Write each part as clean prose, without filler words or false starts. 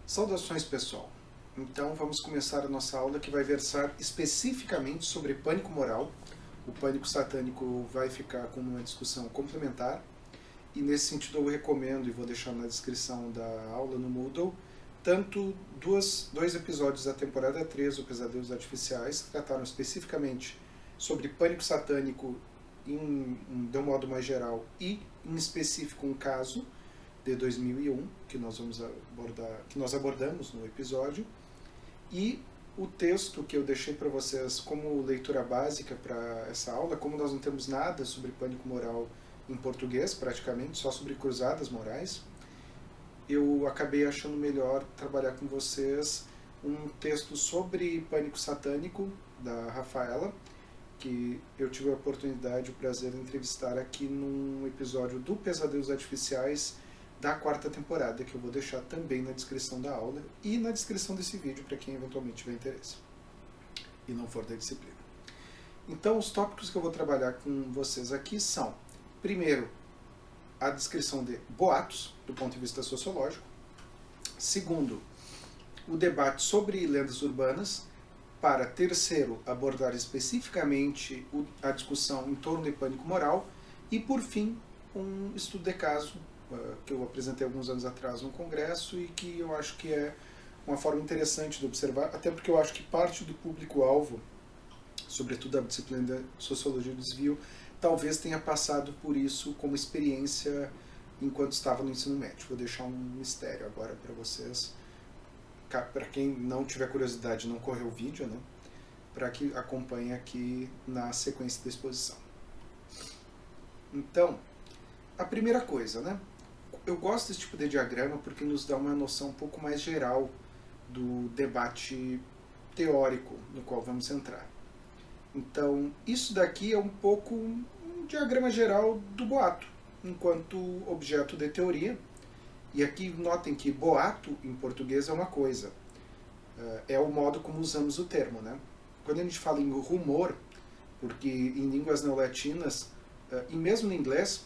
Saudações, pessoal! Então vamos começar a nossa aula que vai versar especificamente sobre pânico moral. O pânico satânico vai ficar com uma discussão complementar e nesse sentido eu recomendo e vou deixar na descrição da aula no Moodle tanto dois episódios da temporada 3, o Pesadelos Artificiais, que trataram especificamente sobre pânico satânico de um modo mais geral e em específico um caso de 2001, que nós abordamos no episódio, e o texto que eu deixei para vocês como leitura básica para essa aula, como nós não temos nada sobre pânico moral em português, praticamente, só sobre cruzadas morais, eu acabei achando melhor trabalhar com vocês um texto sobre pânico satânico, da Rafaela, que eu tive a oportunidade e o prazer de entrevistar aqui num episódio do Pesadelos Artificiais, da quarta temporada, que eu vou deixar também na descrição da aula e na descrição desse vídeo para quem eventualmente tiver interesse e não for da disciplina. Então, os tópicos que eu vou trabalhar com vocês aqui são, primeiro, a descrição de boatos, do ponto de vista sociológico. Segundo, o debate sobre lendas urbanas. Para, terceiro, abordar especificamente a discussão em torno de pânico moral. E, por fim, um estudo de caso que eu apresentei alguns anos atrás no congresso e que eu acho que é uma forma interessante de observar, até porque eu acho que parte do público-alvo, sobretudo a disciplina de Sociologia do Desvio, talvez tenha passado por isso como experiência enquanto estava no ensino médio. Vou deixar um mistério agora para vocês, para quem não tiver curiosidade, não correr o vídeo, né? Para que acompanhe aqui na sequência da exposição. Então, a primeira coisa, né? Eu gosto desse tipo de diagrama porque nos dá uma noção um pouco mais geral do debate teórico no qual vamos entrar. Então, isso daqui é um pouco um diagrama geral do boato, enquanto objeto de teoria. E aqui notem que boato, em português, é uma coisa. É o modo como usamos o termo, né? Quando a gente fala em rumor, porque em línguas neolatinas, e mesmo em inglês,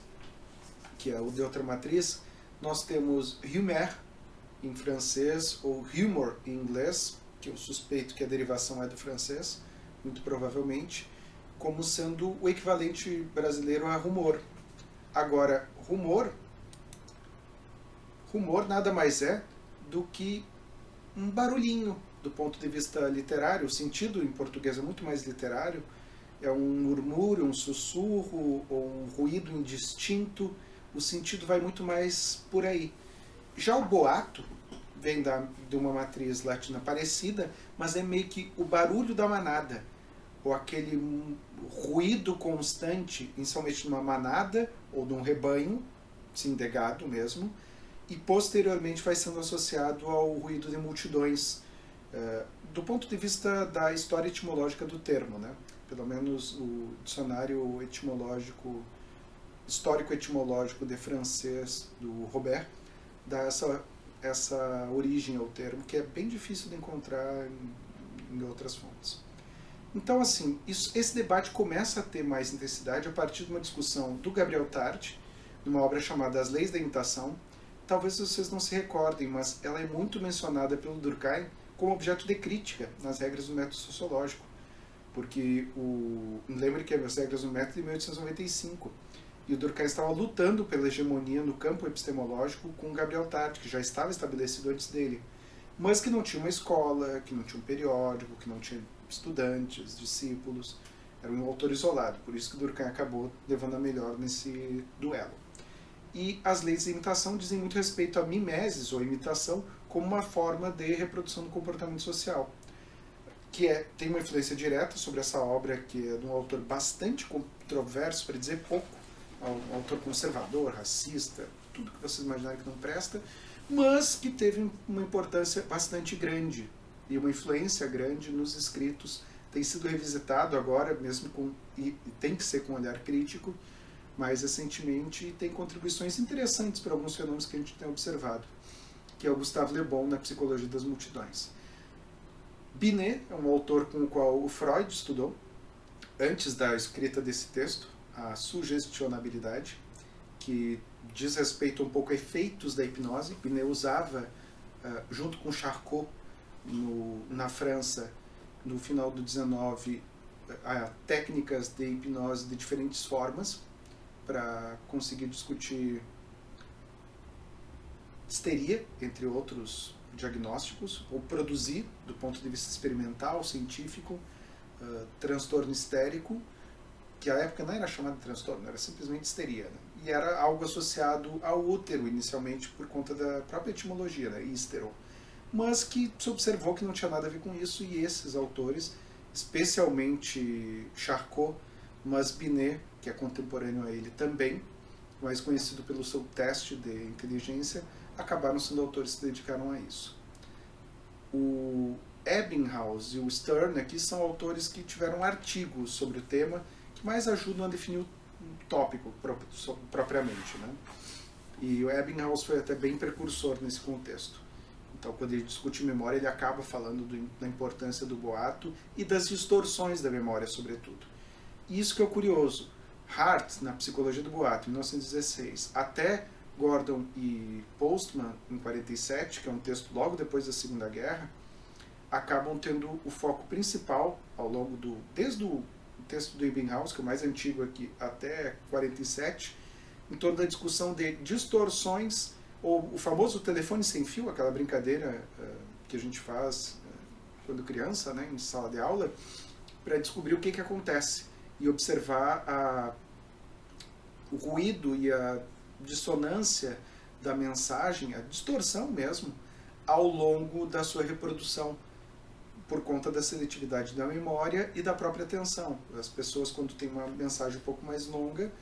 que é o de outra matriz, nós temos rumeur em francês, ou humor em inglês, que eu suspeito que a derivação é do francês, muito provavelmente, como sendo o equivalente brasileiro a rumor. Agora, rumor nada mais é do que um barulhinho do ponto de vista literário. O sentido em português é muito mais literário, é um murmúrio, um sussurro ou um ruído indistinto. O sentido vai muito mais por aí. Já o boato vem de uma matriz latina parecida, mas é meio que o barulho da manada, ou aquele ruído constante, inicialmente numa manada ou num rebanho, sim, de gado mesmo, e posteriormente vai sendo associado ao ruído de multidões, do ponto de vista da história etimológica do termo, né? Pelo menos o dicionário etimológico, histórico-etimológico de francês do Robert dá essa origem ao termo, que é bem difícil de encontrar em outras fontes. Então, assim, esse debate começa a ter mais intensidade a partir de uma discussão do Gabriel Tarde, numa obra chamada As Leis da Imitação. Talvez vocês não se recordem, mas ela é muito mencionada pelo Durkheim como objeto de crítica nas regras do método sociológico, porque lembre que as regras do método de 1895, e o Durkheim estava lutando pela hegemonia no campo epistemológico com o Gabriel Tarde, que já estava estabelecido antes dele, mas que não tinha uma escola, que não tinha um periódico, que não tinha estudantes, discípulos, era um autor isolado, por isso que o Durkheim acabou levando a melhor nesse duelo. E as leis de imitação dizem muito respeito à mimesis, ou imitação, como uma forma de reprodução do comportamento social, que tem uma influência direta sobre essa obra, que é de um autor bastante controverso, para dizer pouco, um autor conservador, racista, tudo que vocês imaginarem que não presta, mas que teve uma importância bastante grande e uma influência grande nos escritos. Tem sido revisitado agora, mesmo e tem que ser com um olhar crítico, mais recentemente, e tem contribuições interessantes para alguns fenômenos que a gente tem observado, que é o Gustave Le Bon na Psicologia das Multidões. Binet é um autor com o qual o Freud estudou, antes da escrita desse texto, a sugestionabilidade, que diz respeito um pouco a efeitos da hipnose. Binet usava junto com Charcot, na França, no final do 19, técnicas de hipnose de diferentes formas para conseguir discutir histeria, entre outros diagnósticos, ou produzir, do ponto de vista experimental, científico, transtorno histérico, que à época não era chamado de transtorno, era simplesmente histeria, né? E era algo associado ao útero, inicialmente, por conta da própria etimologia, né? Histero. Mas que se observou que não tinha nada a ver com isso, e esses autores, especialmente Charcot, mas Binet, que é contemporâneo a ele também, mais conhecido pelo seu teste de inteligência, acabaram sendo autores que se dedicaram a isso. O Ebbinghaus e o Stern aqui são autores que tiveram artigos sobre o tema que mais ajudam a definir o tópico propriamente, né? E o Ebbinghaus foi até bem precursor nesse contexto. Então, quando ele discute memória, ele acaba falando da importância do boato e das distorções da memória, sobretudo. E isso que é o curioso. Hart, na Psicologia do Boato, em 1916, até Gordon e Postman, em 47, que é um texto logo depois da Segunda Guerra, acabam tendo o foco principal ao longo desde o texto do Ebbinghaus, que é o mais antigo aqui, até 47, em torno da discussão de distorções, ou o famoso telefone sem fio, aquela brincadeira que a gente faz quando criança, né, em sala de aula, para descobrir o que acontece e observar o ruído e a dissonância da mensagem, a distorção mesmo, ao longo da sua reprodução, por conta da seletividade da memória e da própria atenção. As pessoas, quando tem uma mensagem um pouco mais longa,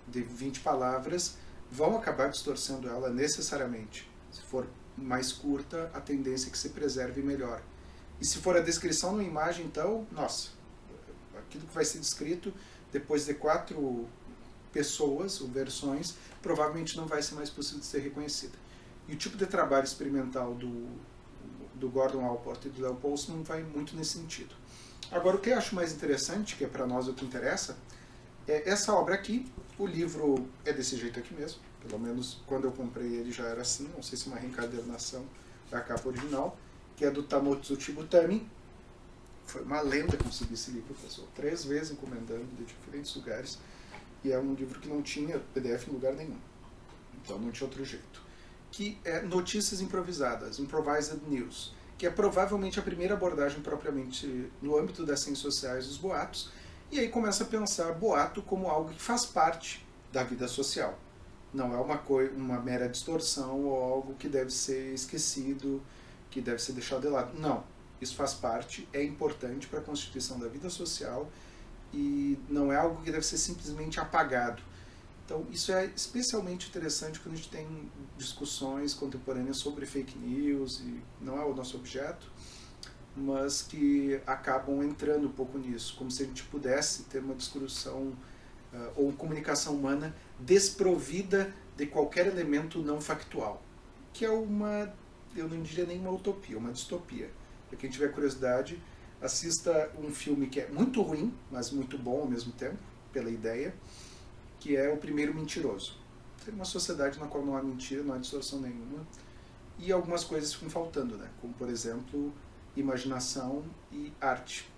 de 20 palavras, vão acabar distorcendo ela necessariamente. Se for mais curta, a tendência é que se preserve melhor. E se for a descrição numa imagem, então, nossa, aquilo que vai ser descrito depois de 4 pessoas ou versões, provavelmente não vai ser mais possível de ser reconhecida. E o tipo de trabalho experimental do Gordon Allport e do Leo Postman vai muito nesse sentido. Agora, o que eu acho mais interessante, que é para nós o que interessa, é essa obra aqui. O livro é desse jeito aqui mesmo, pelo menos quando eu comprei ele já era assim, não sei se é uma reencadernação da capa original, que é do Tamotsuchi Butami. Foi uma lenda conseguir esse livro, pessoal. 3 vezes encomendando de diferentes lugares, e é um livro que não tinha PDF em lugar nenhum, então não tinha outro jeito. Que é Notícias Improvisadas, Improvised News, que é provavelmente a primeira abordagem propriamente no âmbito das ciências sociais dos boatos, e aí começa a pensar boato como algo que faz parte da vida social. Não é uma mera distorção ou algo que deve ser esquecido, que deve ser deixado de lado. Não, isso faz parte, é importante para a constituição da vida social e não é algo que deve ser simplesmente apagado. Então, isso é especialmente interessante quando a gente tem discussões contemporâneas sobre fake news, e não é o nosso objeto, mas que acabam entrando um pouco nisso, como se a gente pudesse ter uma discussão ou comunicação humana desprovida de qualquer elemento não factual, que é eu não diria nem uma utopia, uma distopia. Para quem tiver curiosidade, assista um filme que é muito ruim, mas muito bom ao mesmo tempo, pela ideia, que é O Primeiro Mentiroso. Tem uma sociedade na qual não há mentira, não há distorção nenhuma, e algumas coisas ficam faltando, né? Como, por exemplo, imaginação e arte.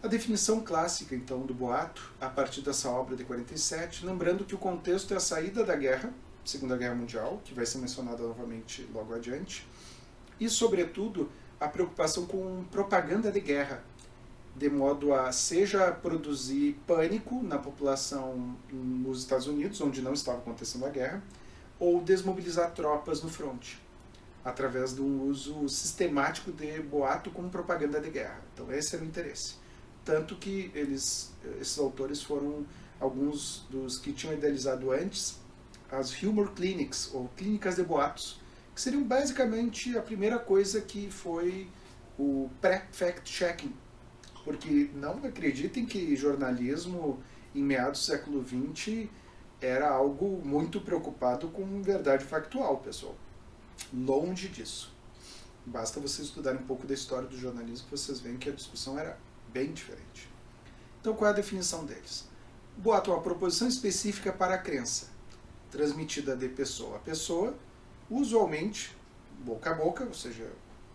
A definição clássica, então, do boato, a partir dessa obra de 47, lembrando que o contexto é a saída da guerra, Segunda Guerra Mundial, que vai ser mencionada novamente logo adiante, e, sobretudo, a preocupação com propaganda de guerra, de modo a seja produzir pânico na população nos Estados Unidos, onde não estava acontecendo a guerra, ou desmobilizar tropas no fronte, através de um uso sistemático de boato como propaganda de guerra. Então esse era o interesse. Tanto que esses autores foram alguns dos que tinham idealizado antes as humor clinics, ou clínicas de boatos, que seriam basicamente a primeira coisa que foi o pré-fact-checking. Porque não acreditem que jornalismo em meados do século XX era algo muito preocupado com verdade factual, pessoal. Longe disso. Basta vocês estudarem um pouco da história do jornalismo que vocês veem que a discussão era bem diferente. Então, qual é a definição deles? Boato é uma proposição específica para a crença, transmitida de pessoa a pessoa, usualmente boca a boca, ou seja,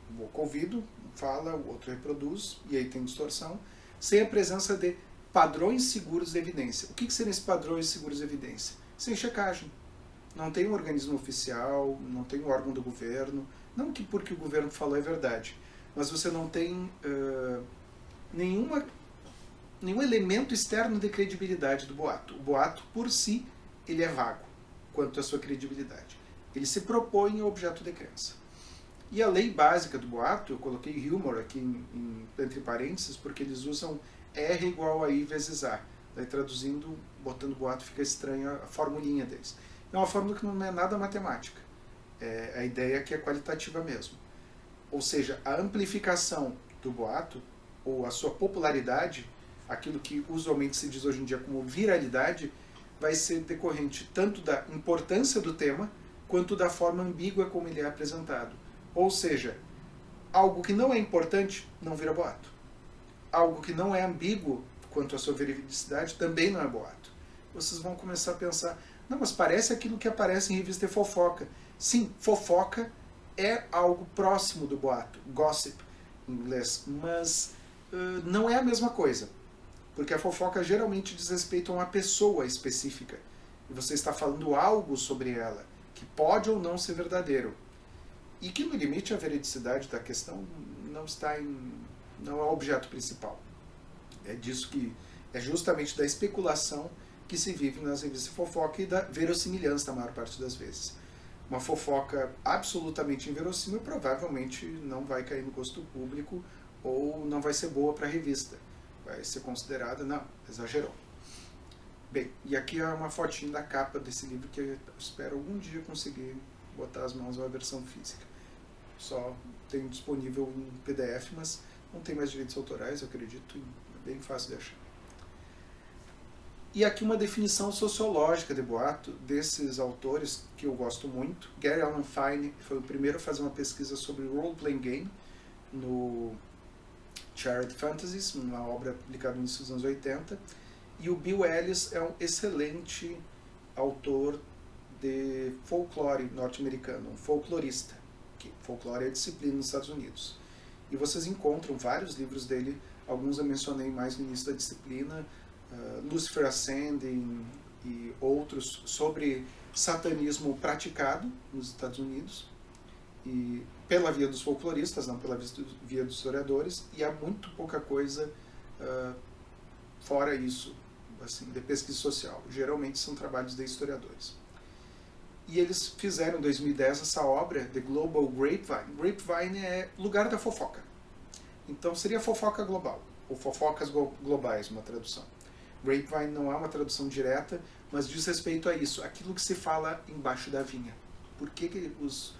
boca ouvido, fala, o outro reproduz, e aí tem distorção, sem a presença de padrões seguros de evidência. O que seriam esses padrões seguros de evidência? Sem checagem. Não tem um organismo oficial, não tem um órgão do governo, não que porque o governo falou é verdade, mas você não tem nenhum elemento externo de credibilidade do boato. O boato, por si, ele é vago quanto à sua credibilidade. Ele se propõe ao objeto de crença. E a lei básica do boato, eu coloquei humor aqui entre parênteses, porque eles usam R igual a I vezes A. Daí traduzindo, botando boato, fica estranha a formulinha deles. É uma fórmula que não é nada matemática. É a ideia que é qualitativa mesmo. Ou seja, a amplificação do boato, ou a sua popularidade, aquilo que usualmente se diz hoje em dia como viralidade, vai ser decorrente tanto da importância do tema, quanto da forma ambígua como ele é apresentado. Ou seja, algo que não é importante não vira boato. Algo que não é ambíguo quanto à sua veridicidade também não é boato. Vocês vão começar a pensar, não, mas parece aquilo que aparece em revista de fofoca. Sim, fofoca é algo próximo do boato, gossip em inglês, mas não é a mesma coisa. Porque a fofoca geralmente diz respeito a uma pessoa específica. E você está falando algo sobre ela, que pode ou não ser verdadeiro. E que no limite a veridicidade da questão não é o objeto principal. É disso que é justamente da especulação que se vive nas revistas de fofoca e da verossimilhança na maior parte das vezes. Uma fofoca absolutamente inverossímil provavelmente não vai cair no gosto público ou não vai ser boa para a revista. Vai ser considerada, não, exagerou. Bem, e aqui é uma fotinha da capa desse livro que eu espero algum dia conseguir botar as mãos na versão física. Só tenho disponível em PDF, mas não tem mais direitos autorais, eu acredito, é bem fácil de achar. E aqui uma definição sociológica de boato desses autores que eu gosto muito. Gary Alan Fine foi o primeiro a fazer uma pesquisa sobre role-playing game no Charred Fantasies, uma obra publicada nos anos 80. E o Bill Ellis é um excelente autor de folclore norte-americano, um folclorista. Folclore é a disciplina nos Estados Unidos. E vocês encontram vários livros dele, alguns eu mencionei mais no início da disciplina, Lucifer Ascending e outros sobre satanismo praticado nos Estados Unidos, e pela via dos folcloristas, não pela via dos historiadores, e há muito pouca coisa fora isso, assim, de pesquisa social. Geralmente são trabalhos de historiadores. E eles fizeram em 2010 essa obra, The Global Grapevine. Grapevine é lugar da fofoca. Então seria fofoca global, ou fofocas globais, uma tradução. Grapevine não é uma tradução direta, mas diz respeito a isso, aquilo que se fala embaixo da vinha. Por que os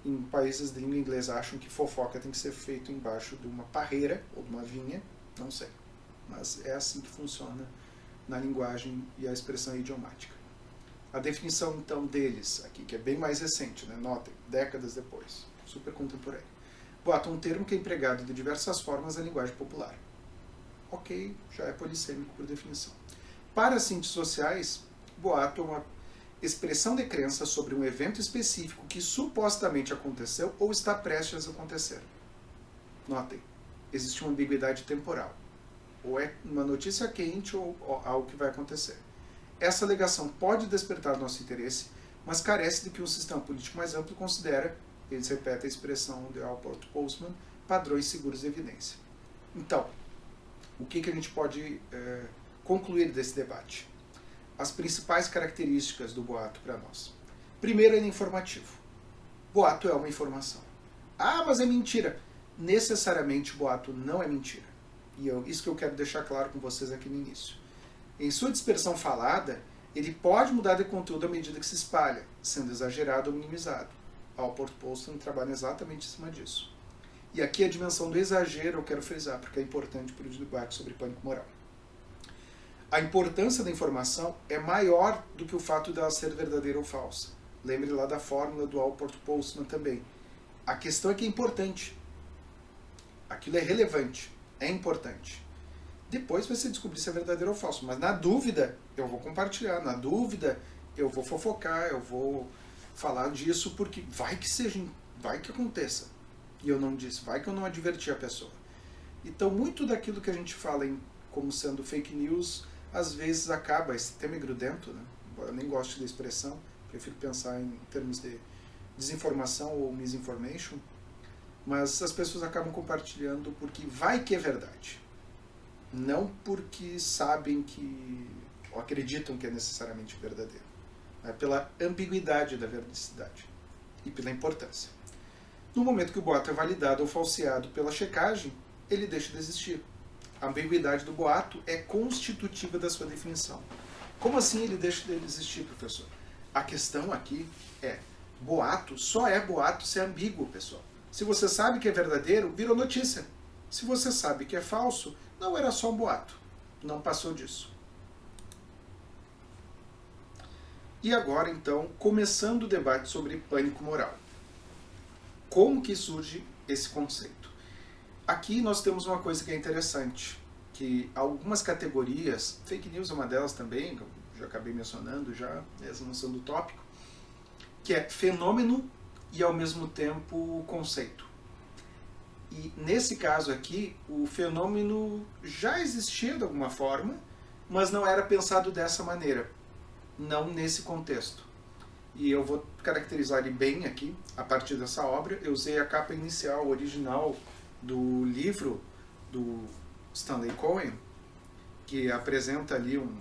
em países de língua inglesa acham que fofoca tem que ser feito embaixo de uma parreira ou de uma vinha? Não sei. Mas é assim que funciona na linguagem e a expressão idiomática. A definição, então, deles aqui, que é bem mais recente, né? Notem, décadas depois, super contemporâneo. Boato é um termo que é empregado de diversas formas na linguagem popular. Ok, já é polissêmico por definição. Para ciências sociais, boato é uma expressão de crença sobre um evento específico que supostamente aconteceu ou está prestes a acontecer. Notem, existe uma ambiguidade temporal. Ou é uma notícia quente ou algo que vai acontecer. Essa alegação pode despertar nosso interesse, mas carece de que um sistema político mais amplo considera, eles repetem a expressão de Alport Postman, padrões seguros de evidência. Então, o que a gente pode concluir desse debate? As principais características do boato para nós. Primeiro, ele é informativo. Boato é uma informação. Ah, mas é mentira. Necessariamente, boato não é mentira. E isso que eu quero deixar claro com vocês aqui no início. Em sua dispersão falada, ele pode mudar de conteúdo à medida que se espalha, sendo exagerado ou minimizado. Alport Postman trabalha exatamente em cima disso. E aqui a dimensão do exagero eu quero frisar, porque é importante para o debate sobre pânico moral. A importância da informação é maior do que o fato dela ser verdadeira ou falsa. Lembre lá da fórmula do Alport Postman também. A questão é que é importante. Aquilo é relevante, é importante. Depois vai se descobrir se é verdadeiro ou falso. Mas na dúvida, eu vou compartilhar. Na dúvida, eu vou fofocar, eu vou falar disso, porque vai que seja Vai que aconteça. E eu não disse, vai que eu não adverti a pessoa. Então, muito daquilo que a gente fala como sendo fake news, às vezes acaba, esse tema é grudento, né? Embora eu nem goste da expressão, prefiro pensar em termos de desinformação ou misinformation, mas as pessoas acabam compartilhando porque vai que é verdade. Não porque sabem que, ou acreditam que é necessariamente verdadeiro. É pela ambiguidade da veracidade e pela importância. No momento que o boato é validado ou falseado pela checagem, ele deixa de existir. A ambiguidade do boato é constitutiva da sua definição. Como assim ele deixa de existir, professor? A questão aqui é, boato só é boato se é ambíguo, pessoal. Se você sabe que é verdadeiro, virou notícia. Se você sabe que é falso, não era só um boato. Não passou disso. E agora, então, começando o debate sobre pânico moral. Como que surge esse conceito? Aqui nós temos uma coisa que é interessante, que algumas categorias, fake news é uma delas também, que eu já acabei mencionando já, essa noção do tópico, que é fenômeno e ao mesmo tempo conceito. E nesse caso aqui, o fenômeno já existia de alguma forma, mas não era pensado dessa maneira, não nesse contexto. E eu vou caracterizar ele bem aqui, a partir dessa obra. Eu usei a capa inicial, original, do livro do Stanley Cohen, que apresenta ali um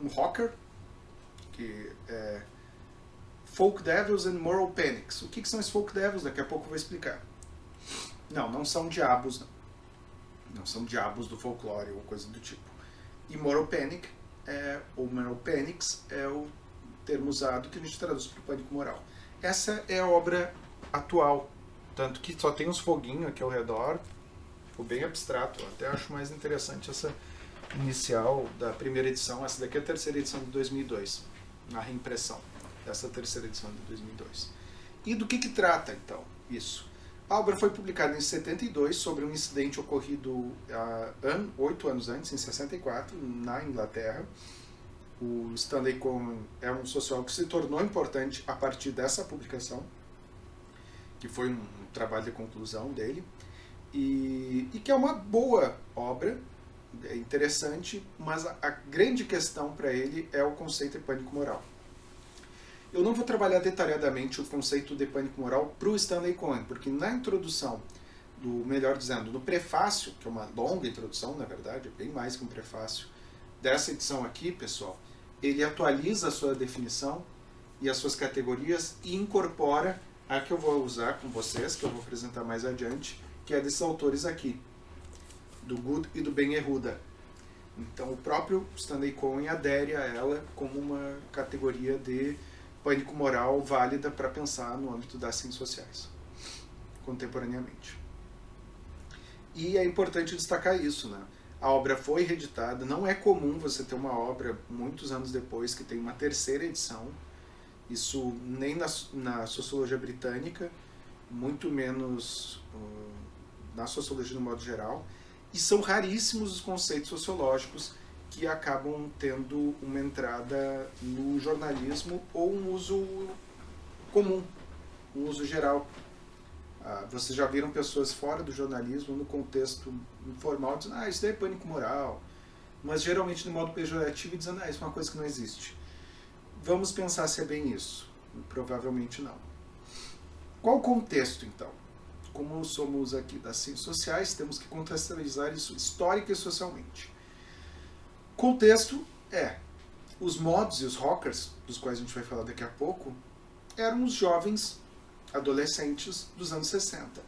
rocker, que é Folk Devils and Moral Panics. O que são esses Folk Devils? Daqui a pouco eu vou explicar. Não são diabos, não. Não são diabos do folclore ou coisa do tipo. E Moral Panic, ou Moral Panics, é o termo usado que a gente traduz para o pânico moral. Essa é a obra atual, tanto que só tem uns foguinhos aqui ao redor, ficou bem abstrato. Eu até acho mais interessante essa inicial da primeira edição. Essa daqui é a terceira edição de 2002, na reimpressão dessa terceira edição de 2002. E do que trata, então, isso? A obra foi publicada em 72 sobre um incidente ocorrido 8 anos antes, em 64, na Inglaterra. O Stanley Cohen é um sociólogo que se tornou importante a partir dessa publicação, que foi um trabalho de conclusão dele, e que é uma boa obra, é interessante, mas a grande questão para ele é o conceito de pânico moral. Eu não vou trabalhar detalhadamente o conceito de pânico moral para o Stanley Cohen, porque na introdução, melhor dizendo, no prefácio, que é uma longa introdução, na verdade, é bem mais que um prefácio, dessa edição aqui, pessoal, ele atualiza a sua definição e as suas categorias e incorpora a que eu vou usar com vocês, que eu vou apresentar mais adiante, que é desses autores aqui, do Good e do Ben Yehuda. Então o próprio Stanley Cohen adere a ela como uma categoria de pânico moral válida para pensar no âmbito das ciências sociais, contemporaneamente. E é importante destacar isso, né? A obra foi reeditada, não é comum você ter uma obra muitos anos depois que tem uma terceira edição, isso nem na sociologia britânica, muito menos na sociologia no modo geral, e são raríssimos os conceitos sociológicos que acabam tendo uma entrada no jornalismo ou um uso comum, um uso geral. Vocês já viram pessoas fora do jornalismo, no contexto informal, dizendo isso daí é pânico moral, mas geralmente de modo pejorativo, dizendo isso é uma coisa que não existe. Vamos pensar se é bem isso. Provavelmente não. Qual o contexto, então? Como somos aqui das ciências sociais, temos que contextualizar isso histórica e socialmente. Contexto é, os mods e os rockers, dos quais a gente vai falar daqui a pouco, eram os jovens adolescentes dos anos 60.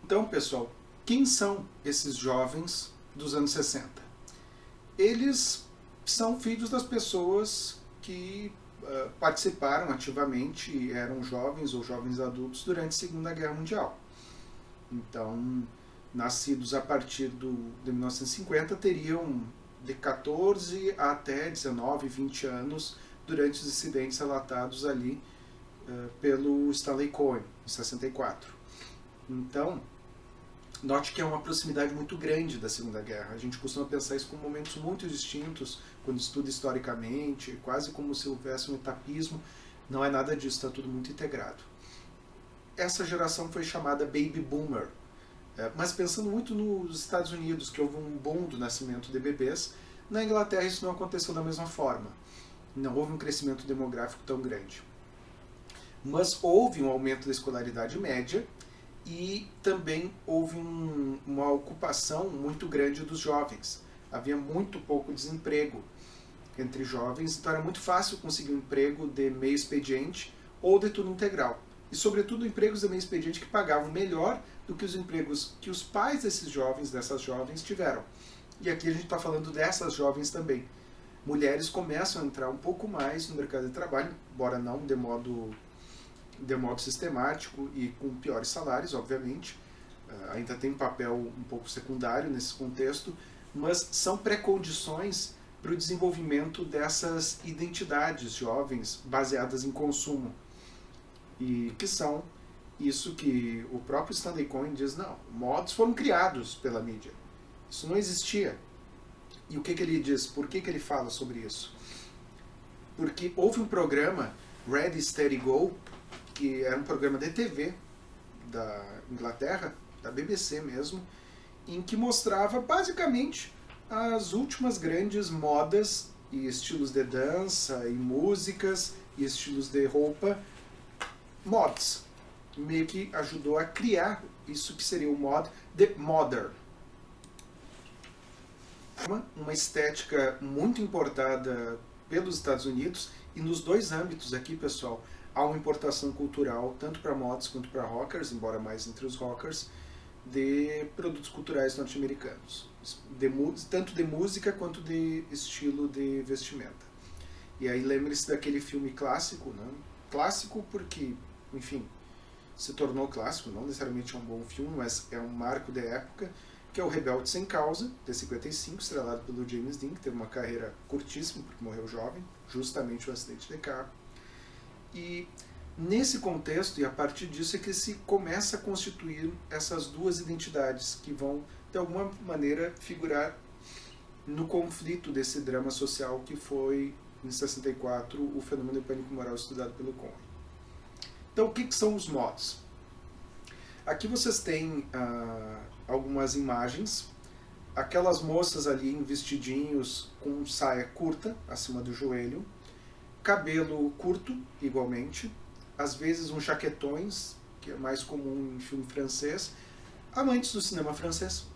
Então, pessoal, quem são esses jovens dos anos 60? Eles são filhos das pessoas que participaram ativamente, eram jovens ou jovens adultos durante a Segunda Guerra Mundial. Então, nascidos a partir de 1950, teriam de 14 até 19, 20 anos durante os incidentes relatados ali pelo Stanley Cohen, em 64. Então, note que é uma proximidade muito grande da Segunda Guerra. A gente costuma pensar isso como momentos muito distintos, quando estuda historicamente, quase como se houvesse um etapismo. Não é nada disso, está tudo muito integrado. essa geração foi chamada Baby Boomer. Mas pensando muito nos Estados Unidos, que houve um boom do nascimento de bebês, na Inglaterra isso não aconteceu da mesma forma. Não houve um crescimento demográfico tão grande. Mas houve um aumento da escolaridade média e também houve uma ocupação muito grande dos jovens. Havia muito pouco desemprego entre jovens, então era muito fácil conseguir um emprego de meio expediente ou de turno integral. E, sobretudo, empregos de meio expediente que pagavam melhor do que os empregos que os pais dessas jovens, tiveram. E aqui a gente está falando dessas jovens também. Mulheres começam a entrar um pouco mais no mercado de trabalho, embora não de modo sistemático e com piores salários, obviamente. Ainda tem um papel um pouco secundário nesse contexto, mas são pré-condições para o desenvolvimento dessas identidades jovens baseadas em consumo. E que são isso que o próprio Stanley Cohen diz, não, mods foram criados pela mídia. Isso não existia. E o que ele diz? Por que ele fala sobre isso? Porque houve um programa, Ready, Steady, Go, que era um programa de TV da Inglaterra, da BBC mesmo, em que mostrava basicamente as últimas grandes modas e estilos de dança e músicas e estilos de roupa, mods. Meio que ajudou a criar isso que seria o mod de modern. Uma estética muito importada pelos Estados Unidos, e nos dois âmbitos aqui, pessoal, há uma importação cultural, tanto para mods quanto para rockers, embora mais entre os rockers, de produtos culturais norte-americanos, tanto de música quanto de estilo de vestimenta. E aí lembre-se daquele filme clássico, né? Clássico porque, enfim, se tornou clássico, não necessariamente é um bom filme, mas é um marco da época, que é o Rebelde Sem Causa, de 55, estrelado pelo James Dean, que teve uma carreira curtíssima, porque morreu jovem, justamente um acidente de carro. E nesse contexto, e a partir disso, é que se começa a constituir essas duas identidades, que vão, de alguma maneira, figurar no conflito desse drama social que foi, em 64, o fenômeno de pânico moral estudado pelo Cohen. Então, o que são os mods? Aqui vocês têm algumas imagens. Aquelas moças ali em vestidinhos com saia curta, acima do joelho, cabelo curto, igualmente, às vezes uns jaquetões, que é mais comum em filme francês, amantes do cinema francês.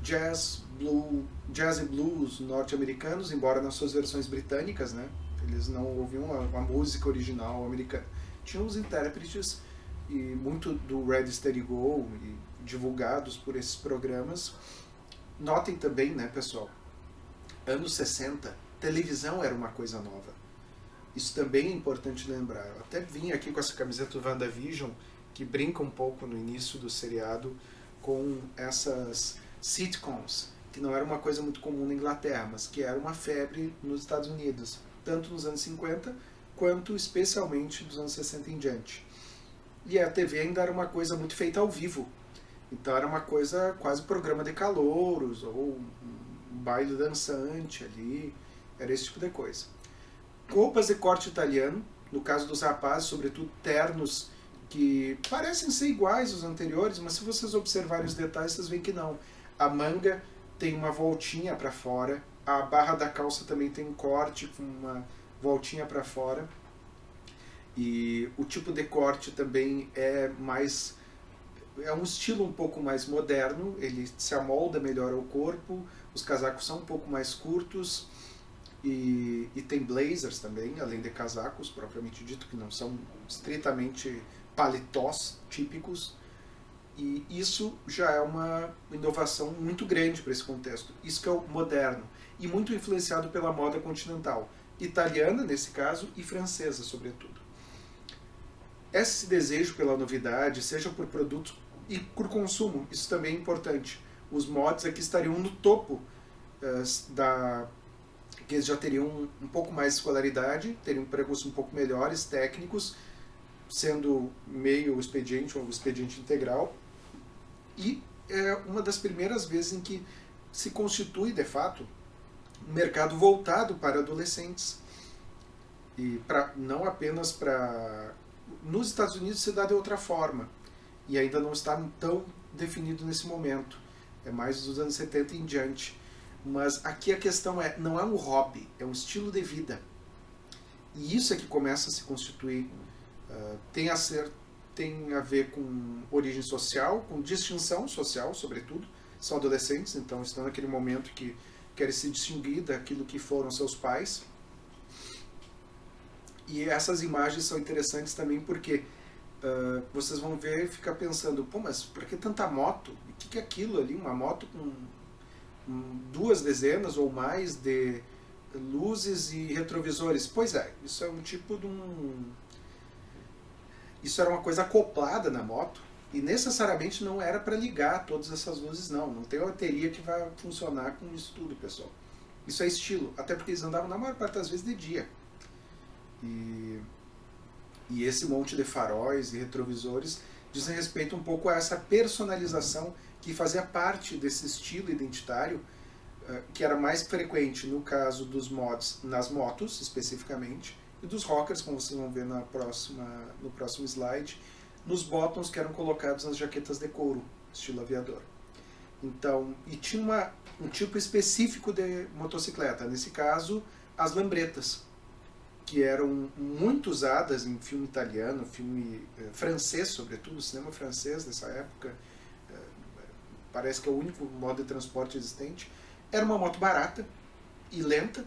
Jazz e blues norte-americanos, embora nas suas versões britânicas, né? Eles não ouviam a música original americana. Tinham os intérpretes, e muito do Ready, Steady, Go, e divulgados por esses programas. Notem também, né, pessoal, anos 60, televisão era uma coisa nova. Isso também é importante lembrar. Eu até vim aqui com essa camiseta do WandaVision, que brinca um pouco no início do seriado com essas sitcoms, que não era uma coisa muito comum na Inglaterra, mas que era uma febre nos Estados Unidos, tanto nos anos 50, quanto especialmente dos anos 60 em diante. E a TV ainda era uma coisa muito feita ao vivo. Então era uma coisa quase programa de calouros, ou um baile dançante ali, era esse tipo de coisa. Roupas de corte italiano, no caso dos rapazes, sobretudo ternos que parecem ser iguais aos anteriores, mas se vocês observarem os detalhes, vocês veem que não. A manga tem uma voltinha para fora, a barra da calça também tem um corte com uma voltinha para fora, e o tipo de corte também é um estilo um pouco mais moderno, ele se amolda melhor ao corpo, os casacos são um pouco mais curtos, e tem blazers também, além de casacos propriamente dito, que não são estritamente paletós típicos, e isso já é uma inovação muito grande para esse contexto. Isso que é o moderno, e muito influenciado pela moda continental, italiana nesse caso, e francesa sobretudo. Esse desejo pela novidade, seja por produtos e por consumo, isso também é importante. Os mods aqui estariam no topo que eles já teriam um pouco mais de escolaridade, teriam empregos um pouco melhores, técnicos, sendo meio expediente ou expediente integral, e é uma das primeiras vezes em que se constitui, de fato, um mercado voltado para adolescentes, e não apenas para nos Estados Unidos se dá de outra forma, e ainda não está tão definido nesse momento, é mais dos anos 70 em diante. Mas aqui a questão não é um hobby, é um estilo de vida. E isso é que começa a se constituir. Tem a ver com origem social, com distinção social, sobretudo. São adolescentes, então estão naquele momento que querem se distinguir daquilo que foram seus pais. E essas imagens são interessantes também porque vocês vão ver e ficar pensando, pô, mas por que tanta moto? O que é aquilo ali? Uma moto com 2 dezenas ou mais de luzes e retrovisores. Pois é, isso é um tipo de Isso era uma coisa acoplada na moto e necessariamente não era para ligar todas essas luzes, não. Não tem bateria que vai funcionar com isso tudo, pessoal. Isso é estilo, até porque eles andavam na maior parte das vezes de dia. E esse monte de faróis e retrovisores dizem respeito um pouco a essa personalização que fazia parte desse estilo identitário, que era mais frequente no caso dos mods nas motos, especificamente, e dos rockers, como vocês vão ver no próximo slide, nos bottoms que eram colocados nas jaquetas de couro, estilo aviador. Então, e tinha um tipo específico de motocicleta, nesse caso, as lambretas, que eram muito usadas em filme italiano, filme francês, sobretudo, cinema francês dessa época. Parece que é o único modo de transporte existente. Era uma moto barata e lenta,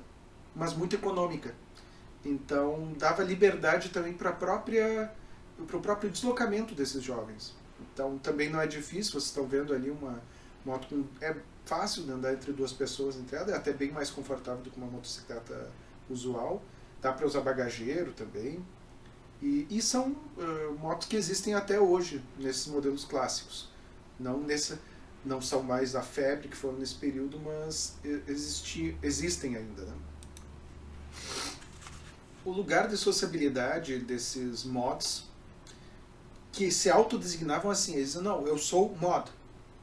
mas muito econômica. Então dava liberdade também para o próprio deslocamento desses jovens. Então também não é difícil, vocês estão vendo ali uma moto é fácil de andar entre 2 pessoas entre ela, é até bem mais confortável do que uma motocicleta usual. Dá para usar bagageiro também. E são motos que existem até hoje nesses modelos clássicos. Não são mais a febre que foram nesse período, mas existem ainda. Né? O lugar de sociabilidade desses mods, que se autodesignavam assim, eles diziam, não, eu sou mod.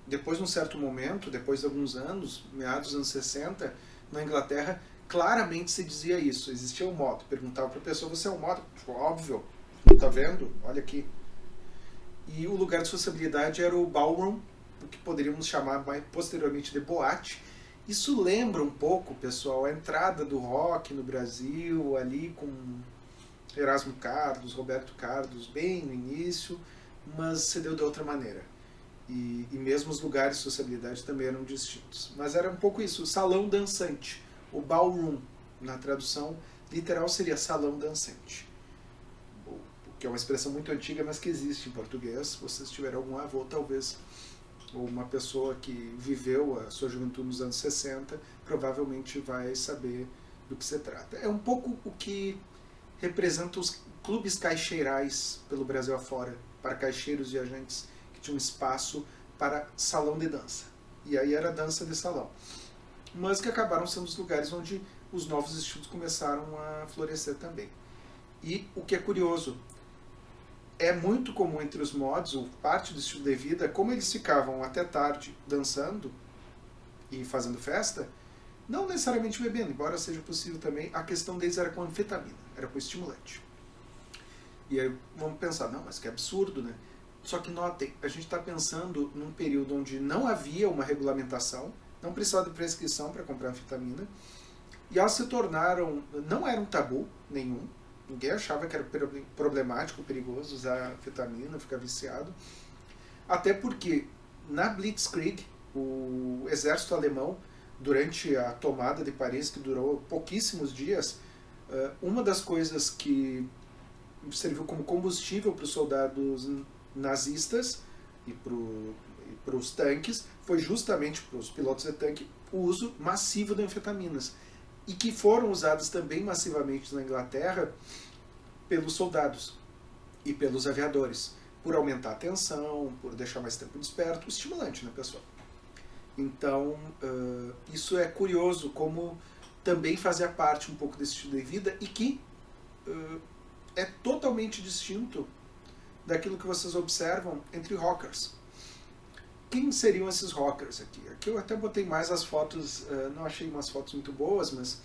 Depois de um certo momento, depois de alguns anos, meados dos anos 60, na Inglaterra, claramente se dizia isso, existia um mod. Perguntava para a pessoa, você é um mod? Óbvio, tá vendo? Olha aqui. E o lugar de sociabilidade era o ballroom, o que poderíamos chamar mais posteriormente de boate. Isso lembra um pouco, pessoal, a entrada do rock no Brasil, ali com Erasmo Carlos, Roberto Carlos, bem no início, mas se deu de outra maneira. E mesmo os lugares de sociabilidade também eram distintos. Mas era um pouco isso, o salão dançante. O ballroom, na tradução literal, seria salão dançante. Que é uma expressão muito antiga, mas que existe em português. Se vocês tiverem algum avô, talvez, ou uma pessoa que viveu a sua juventude nos anos 60, provavelmente vai saber do que se trata. É um pouco o que representa os clubes caixeirais pelo Brasil afora, para caixeiros viajantes que tinham espaço para salão de dança. E aí era dança de salão. Mas que acabaram sendo os lugares onde os novos estilos começaram a florescer também. E o que é curioso, é muito comum entre os mods, ou parte do estilo de vida, como eles ficavam até tarde dançando e fazendo festa, não necessariamente bebendo, embora seja possível também, a questão deles era com anfetamina, era com estimulante. E aí vamos pensar, não, mas que absurdo, né? Só que notem, a gente está pensando num período onde não havia uma regulamentação, não precisava de prescrição para comprar anfetamina, e elas se tornaram, não era um tabu nenhum, ninguém achava que era problemático, perigoso usar anfetamina, ficar viciado, até porque na Blitzkrieg, o exército alemão, durante a tomada de Paris, que durou pouquíssimos dias, uma das coisas que serviu como combustível para os soldados nazistas e para os tanques foi justamente para os pilotos de tanque o uso massivo de anfetaminas, e que foram usadas também massivamente na Inglaterra pelos soldados e pelos aviadores, por aumentar a tensão, por deixar mais tempo desperto, estimulante, né, pessoal? Então, isso é curioso, como também fazia parte um pouco desse estilo de vida e que é totalmente distinto daquilo que vocês observam entre rockers. Quem seriam esses rockers aqui? Aqui eu até botei mais as fotos, não achei umas fotos muito boas, mas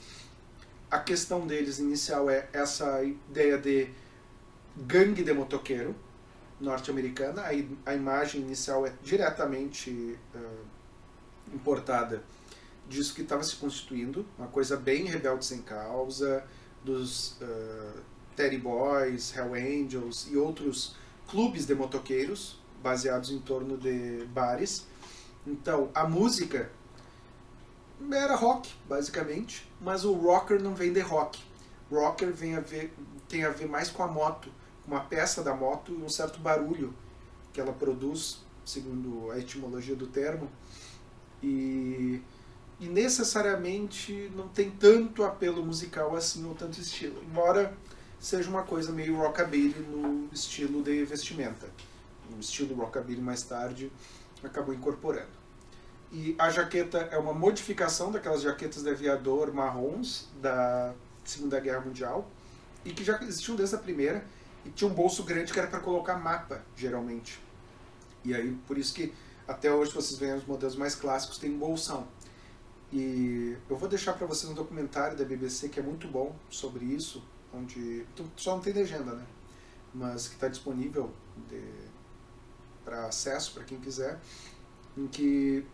a questão deles inicial é essa ideia de gangue de motoqueiro norte-americana. A imagem inicial é diretamente importada disso que estava se constituindo, uma coisa bem rebelde sem causa, dos Teddy Boys, Hell Angels e outros clubes de motoqueiros baseados em torno de bares. Então, a música era rock, basicamente, mas o rocker não vem de rock. Rocker tem a ver mais com a moto, com uma peça da moto e um certo barulho que ela produz, segundo a etimologia do termo, e necessariamente não tem tanto apelo musical assim, ou tanto estilo, embora seja uma coisa meio rockabilly no estilo de vestimenta. O estilo rockabilly mais tarde acabou incorporando. E a jaqueta é uma modificação daquelas jaquetas de aviador marrons da Segunda Guerra Mundial, e que já existiam desde a primeira, e tinha um bolso grande que era para colocar mapa, geralmente. E aí, por isso que até hoje vocês veem os modelos mais clássicos, tem um bolsão. E eu vou deixar para vocês um documentário da BBC que é muito bom sobre isso, onde só não tem legenda, né? Mas que está disponível para acesso para quem quiser, em que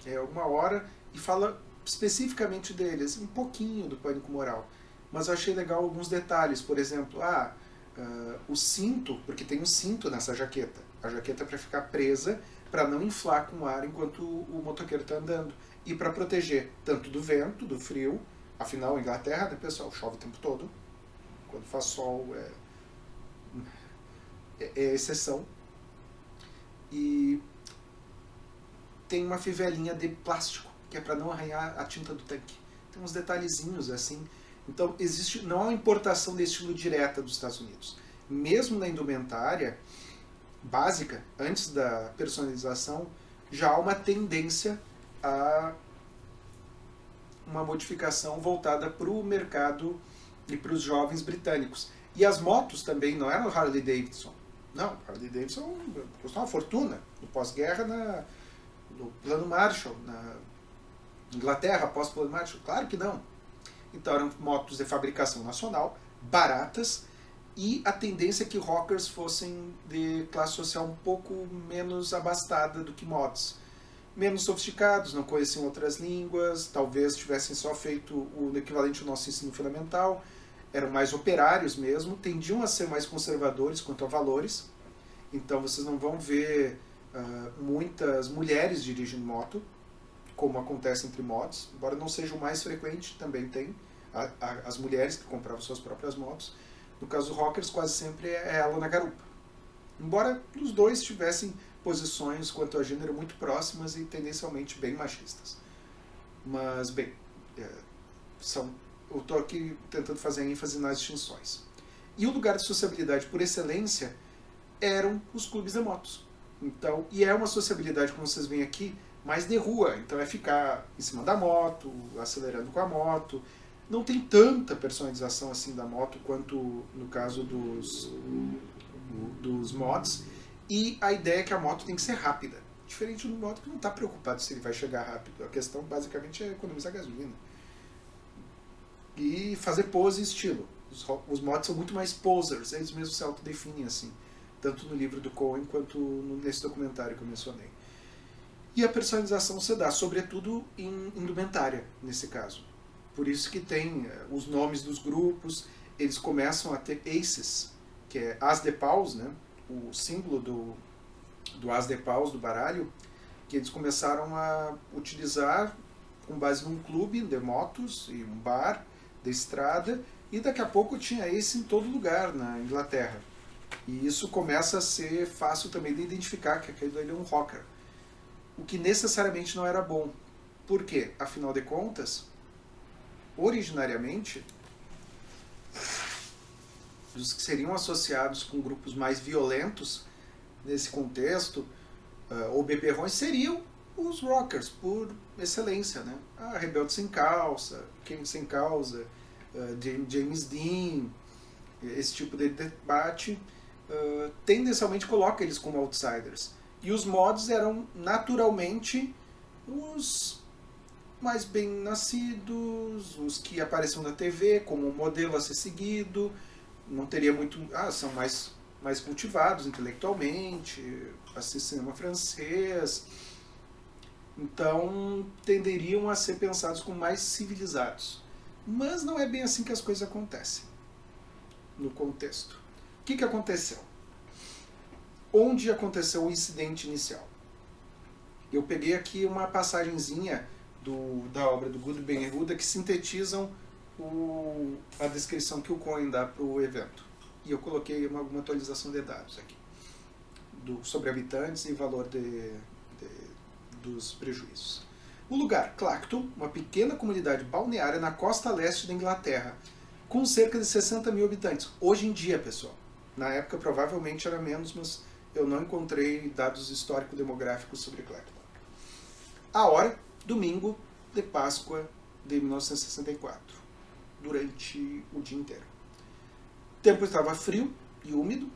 é 1 hora e fala especificamente deles, um pouquinho do pânico moral. Mas eu achei legal alguns detalhes, por exemplo, o cinto, porque tem um cinto nessa jaqueta. A jaqueta é para ficar presa, para não inflar com o ar enquanto o motoqueiro está andando. E para proteger tanto do vento, do frio, afinal, a Inglaterra, né, pessoal, chove o tempo todo. Quando faz sol é exceção. E tem uma fivelinha de plástico, que é para não arranhar a tinta do tanque. Tem uns detalhezinhos assim. Então, não há uma importação de estilo direta dos Estados Unidos. Mesmo na indumentária básica, antes da personalização, já há uma tendência a uma modificação voltada para o mercado e para os jovens britânicos. E as motos também não eram Harley Davidson. Não, Harley Davidson custou uma fortuna no pós-guerra no Plano Marshall, na Inglaterra, após o Plano Marshall. Claro que não. Então eram motos de fabricação nacional, baratas, e a tendência é que rockers fossem de classe social um pouco menos abastada do que mods. Menos sofisticados, não conheciam outras línguas, talvez tivessem só feito o equivalente ao nosso ensino fundamental, eram mais operários mesmo, tendiam a ser mais conservadores quanto a valores. Então vocês não vão ver muitas mulheres dirigindo moto, como acontece entre motos, embora não seja o mais frequente, também tem as mulheres que compravam suas próprias motos. No caso dos rockers, quase sempre é ela na garupa. Embora os dois tivessem posições quanto a gênero muito próximas e tendencialmente bem machistas. Mas, bem, eu estou aqui tentando fazer ênfase nas distinções. E o lugar de sociabilidade por excelência eram os clubes de motos. Então, e é uma sociabilidade, como vocês veem aqui, mais de rua. Então é ficar em cima da moto, acelerando com a moto. Não tem tanta personalização assim da moto quanto no caso dos mods. E a ideia é que a moto tem que ser rápida. Diferente do moto que não está preocupado se ele vai chegar rápido. A questão basicamente é economizar gasolina. E fazer pose e estilo. Os mods são muito mais posers, eles mesmos se autodefinem assim. Tanto no livro do Cohen quanto nesse documentário que eu mencionei. E a personalização se dá, sobretudo, em indumentária, nesse caso. Por isso que tem os nomes dos grupos, eles começam a ter aces, que é as de paus, né? O símbolo do as de paus do baralho, que eles começaram a utilizar com base num clube de motos e um bar de estrada, e daqui a pouco tinha ace em todo lugar na Inglaterra. E isso começa a ser fácil também de identificar que aquele é um rocker. O que necessariamente não era bom. Por quê? Afinal de contas, originariamente, os que seriam associados com grupos mais violentos nesse contexto, ou beberrões, seriam os rockers, por excelência, né? Rebelde Sem Calça, Quem Sem Causa, James Dean, esse tipo de debate, tendencialmente coloca eles como outsiders. E os mods eram naturalmente os mais bem nascidos, os que apareciam na TV como um modelo a ser seguido, não teria muito... são mais cultivados intelectualmente, assistem cinema francês, então tenderiam a ser pensados como mais civilizados. Mas não é bem assim que as coisas acontecem no contexto. O que aconteceu? Onde aconteceu o incidente inicial? Eu peguei aqui uma passagenzinha da obra do Guido Ben-Yehuda que sintetizam a descrição que o Cohen dá para o evento. E eu coloquei alguma atualização de dados aqui sobre habitantes e valor dos prejuízos. O lugar, Clacton, uma pequena comunidade balneária na costa leste da Inglaterra, com cerca de 60 mil habitantes. Hoje em dia, pessoal. Na época provavelmente era menos, mas eu não encontrei dados histórico-demográficos sobre Clacton. A hora, domingo de Páscoa de 1964, durante o dia inteiro. O tempo estava frio e úmido,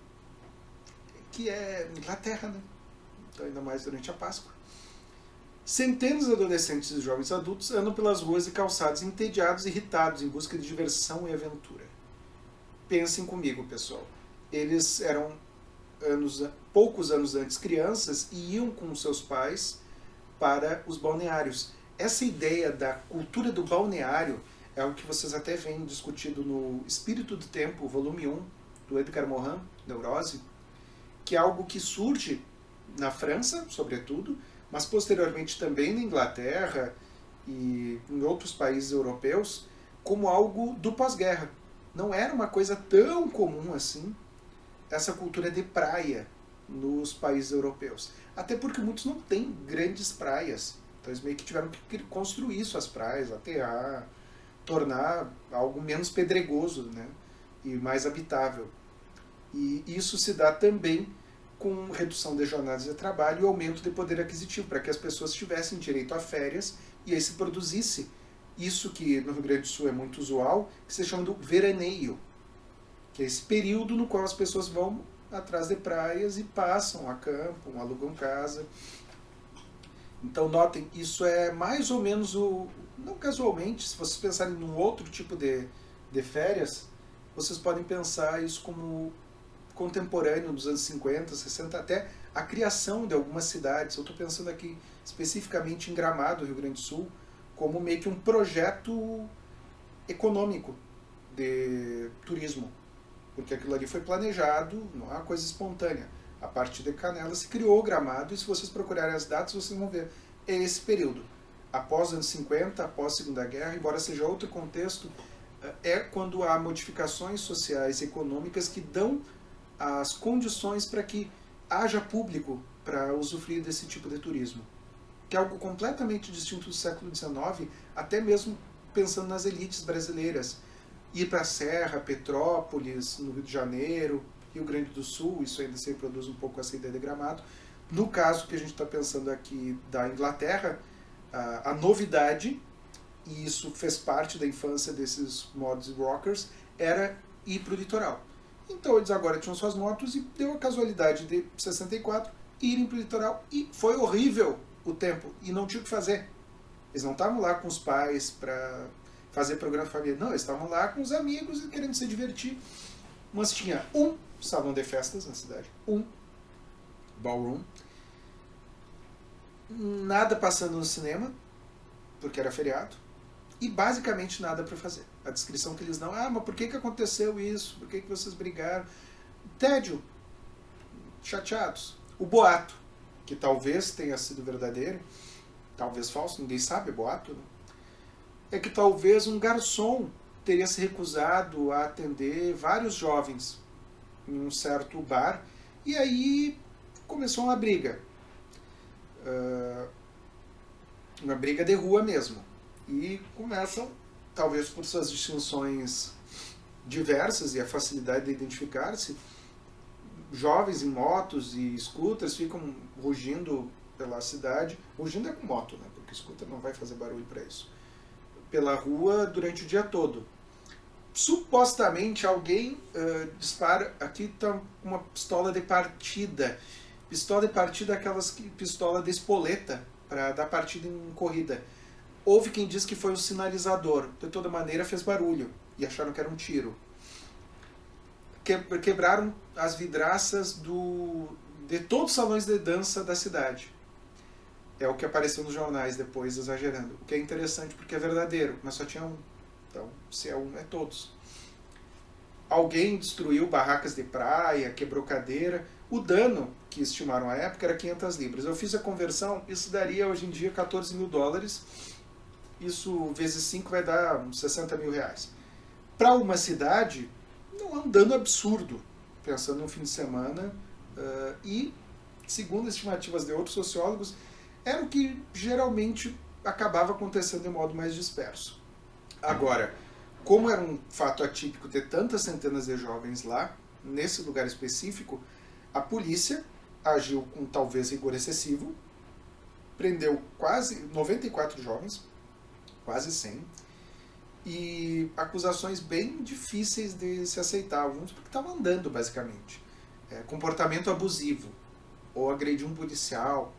que é Inglaterra, né? Então, ainda mais durante a Páscoa. Centenas de adolescentes e jovens adultos andam pelas ruas e calçadas entediados e irritados em busca de diversão e aventura. Pensem comigo, pessoal. Eles eram poucos anos antes crianças e iam com seus pais para os balneários. Essa ideia da cultura do balneário é algo que vocês até veem discutido no Espírito do Tempo, volume 1, do Edgar Morin, Neurose, que é algo que surge na França, sobretudo, mas posteriormente também na Inglaterra e em outros países europeus, como algo do pós-guerra. Não era uma coisa tão comum assim, essa cultura de praia nos países europeus. Até porque muitos não têm grandes praias. Então eles meio que tiveram que construir suas praias, aterrar, tornar algo menos pedregoso, né? E mais habitável. E isso se dá também com redução de jornadas de trabalho e aumento de poder aquisitivo, para que as pessoas tivessem direito a férias e aí se produzisse isso que no Rio Grande do Sul é muito usual, que se chama do veraneio, que é esse período no qual as pessoas vão atrás de praias e passam, acampam, alugam casa. Então notem, isso é mais ou menos não casualmente, se vocês pensarem num outro tipo de férias, vocês podem pensar isso como contemporâneo dos anos 50, 60, até a criação de algumas cidades. Eu estou pensando aqui especificamente em Gramado, Rio Grande do Sul, como meio que um projeto econômico de turismo, porque aquilo ali foi planejado, não é uma coisa espontânea. A partir de Canela se criou o Gramado, e se vocês procurarem as datas, vocês vão ver. É esse período. Após os anos 50, após a Segunda Guerra, embora seja outro contexto, é quando há modificações sociais e econômicas que dão as condições para que haja público para usufruir desse tipo de turismo. Que é algo completamente distinto do século XIX, até mesmo pensando nas elites brasileiras. Ir para a Serra, Petrópolis, no Rio de Janeiro, Rio Grande do Sul, isso ainda se reproduz um pouco essa ideia de Gramado. No caso que a gente está pensando aqui da Inglaterra, a novidade, e isso fez parte da infância desses mods rockers, era ir para o litoral. Então eles agora tinham suas motos e deu a casualidade de 64 irem para o litoral. E foi horrível o tempo, e não tinha o que fazer. Eles não estavam lá com os pais para fazer programa de família, não, eles estavam lá com os amigos e querendo se divertir. Mas tinha um salão de festas na cidade, um ballroom, nada passando no cinema, porque era feriado, e basicamente nada para fazer. A descrição que eles dão, mas por que aconteceu isso? Por que vocês brigaram? Tédio, chateados. O boato, que talvez tenha sido verdadeiro, talvez falso, ninguém sabe, é boato, né? É que talvez um garçom teria se recusado a atender vários jovens em um certo bar, e aí começou uma briga. Uma briga de rua mesmo. E começam, talvez por suas distinções diversas e a facilidade de identificar-se, jovens em motos e scooters ficam rugindo pela cidade. Rugindo é com moto, né? Porque scooter não vai fazer barulho para isso. Pela rua durante o dia todo. Supostamente alguém dispara, aqui está uma pistola de partida. Pistola de partida é aquelas pistola de espoleta para dar partida em corrida. Houve quem disse que foi um sinalizador. De toda maneira fez barulho e acharam que era um tiro. quebraram as vidraças de todos os salões de dança da cidade. É o que apareceu nos jornais depois, exagerando. O que é interessante porque é verdadeiro, mas só tinha um. Então, se é um, é todos. Alguém destruiu barracas de praia, quebrou cadeira. O dano que estimaram à época era 500 libras. Eu fiz a conversão, isso daria hoje em dia 14 mil dólares. Isso vezes 5 vai dar uns 60 mil reais. Para uma cidade, não é um dano absurdo, pensando no fim de semana. E, segundo estimativas de outros sociólogos, era o que geralmente acabava acontecendo de modo mais disperso. Agora, como era um fato atípico ter tantas centenas de jovens lá, nesse lugar específico, a polícia agiu com talvez rigor excessivo, prendeu quase 94 jovens, quase 100, e acusações bem difíceis de se aceitar, alguns porque estavam andando, basicamente. Comportamento abusivo, ou agredir um policial.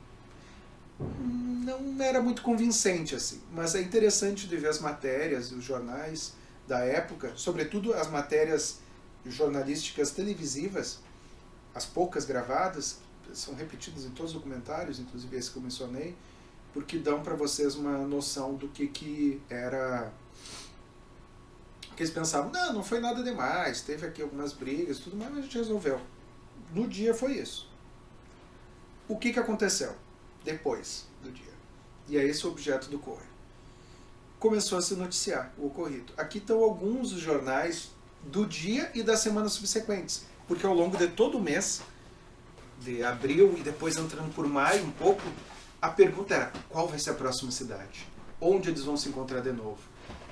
Não era muito convincente, assim, mas é interessante de ver as matérias, os jornais da época, sobretudo as matérias jornalísticas televisivas, as poucas gravadas, são repetidas em todos os documentários, inclusive esse que eu mencionei, porque dão para vocês uma noção do que era. Que eles pensavam, não foi nada demais, teve aqui algumas brigas, tudo mais, mas a gente resolveu. No dia foi isso. O que aconteceu depois do dia? E é esse o objeto do Corre. Começou a se noticiar o ocorrido. Aqui estão alguns dos jornais do dia e das semanas subsequentes, porque ao longo de todo o mês, de abril e depois entrando por maio um pouco, a pergunta era, qual vai ser a próxima cidade? Onde eles vão se encontrar de novo?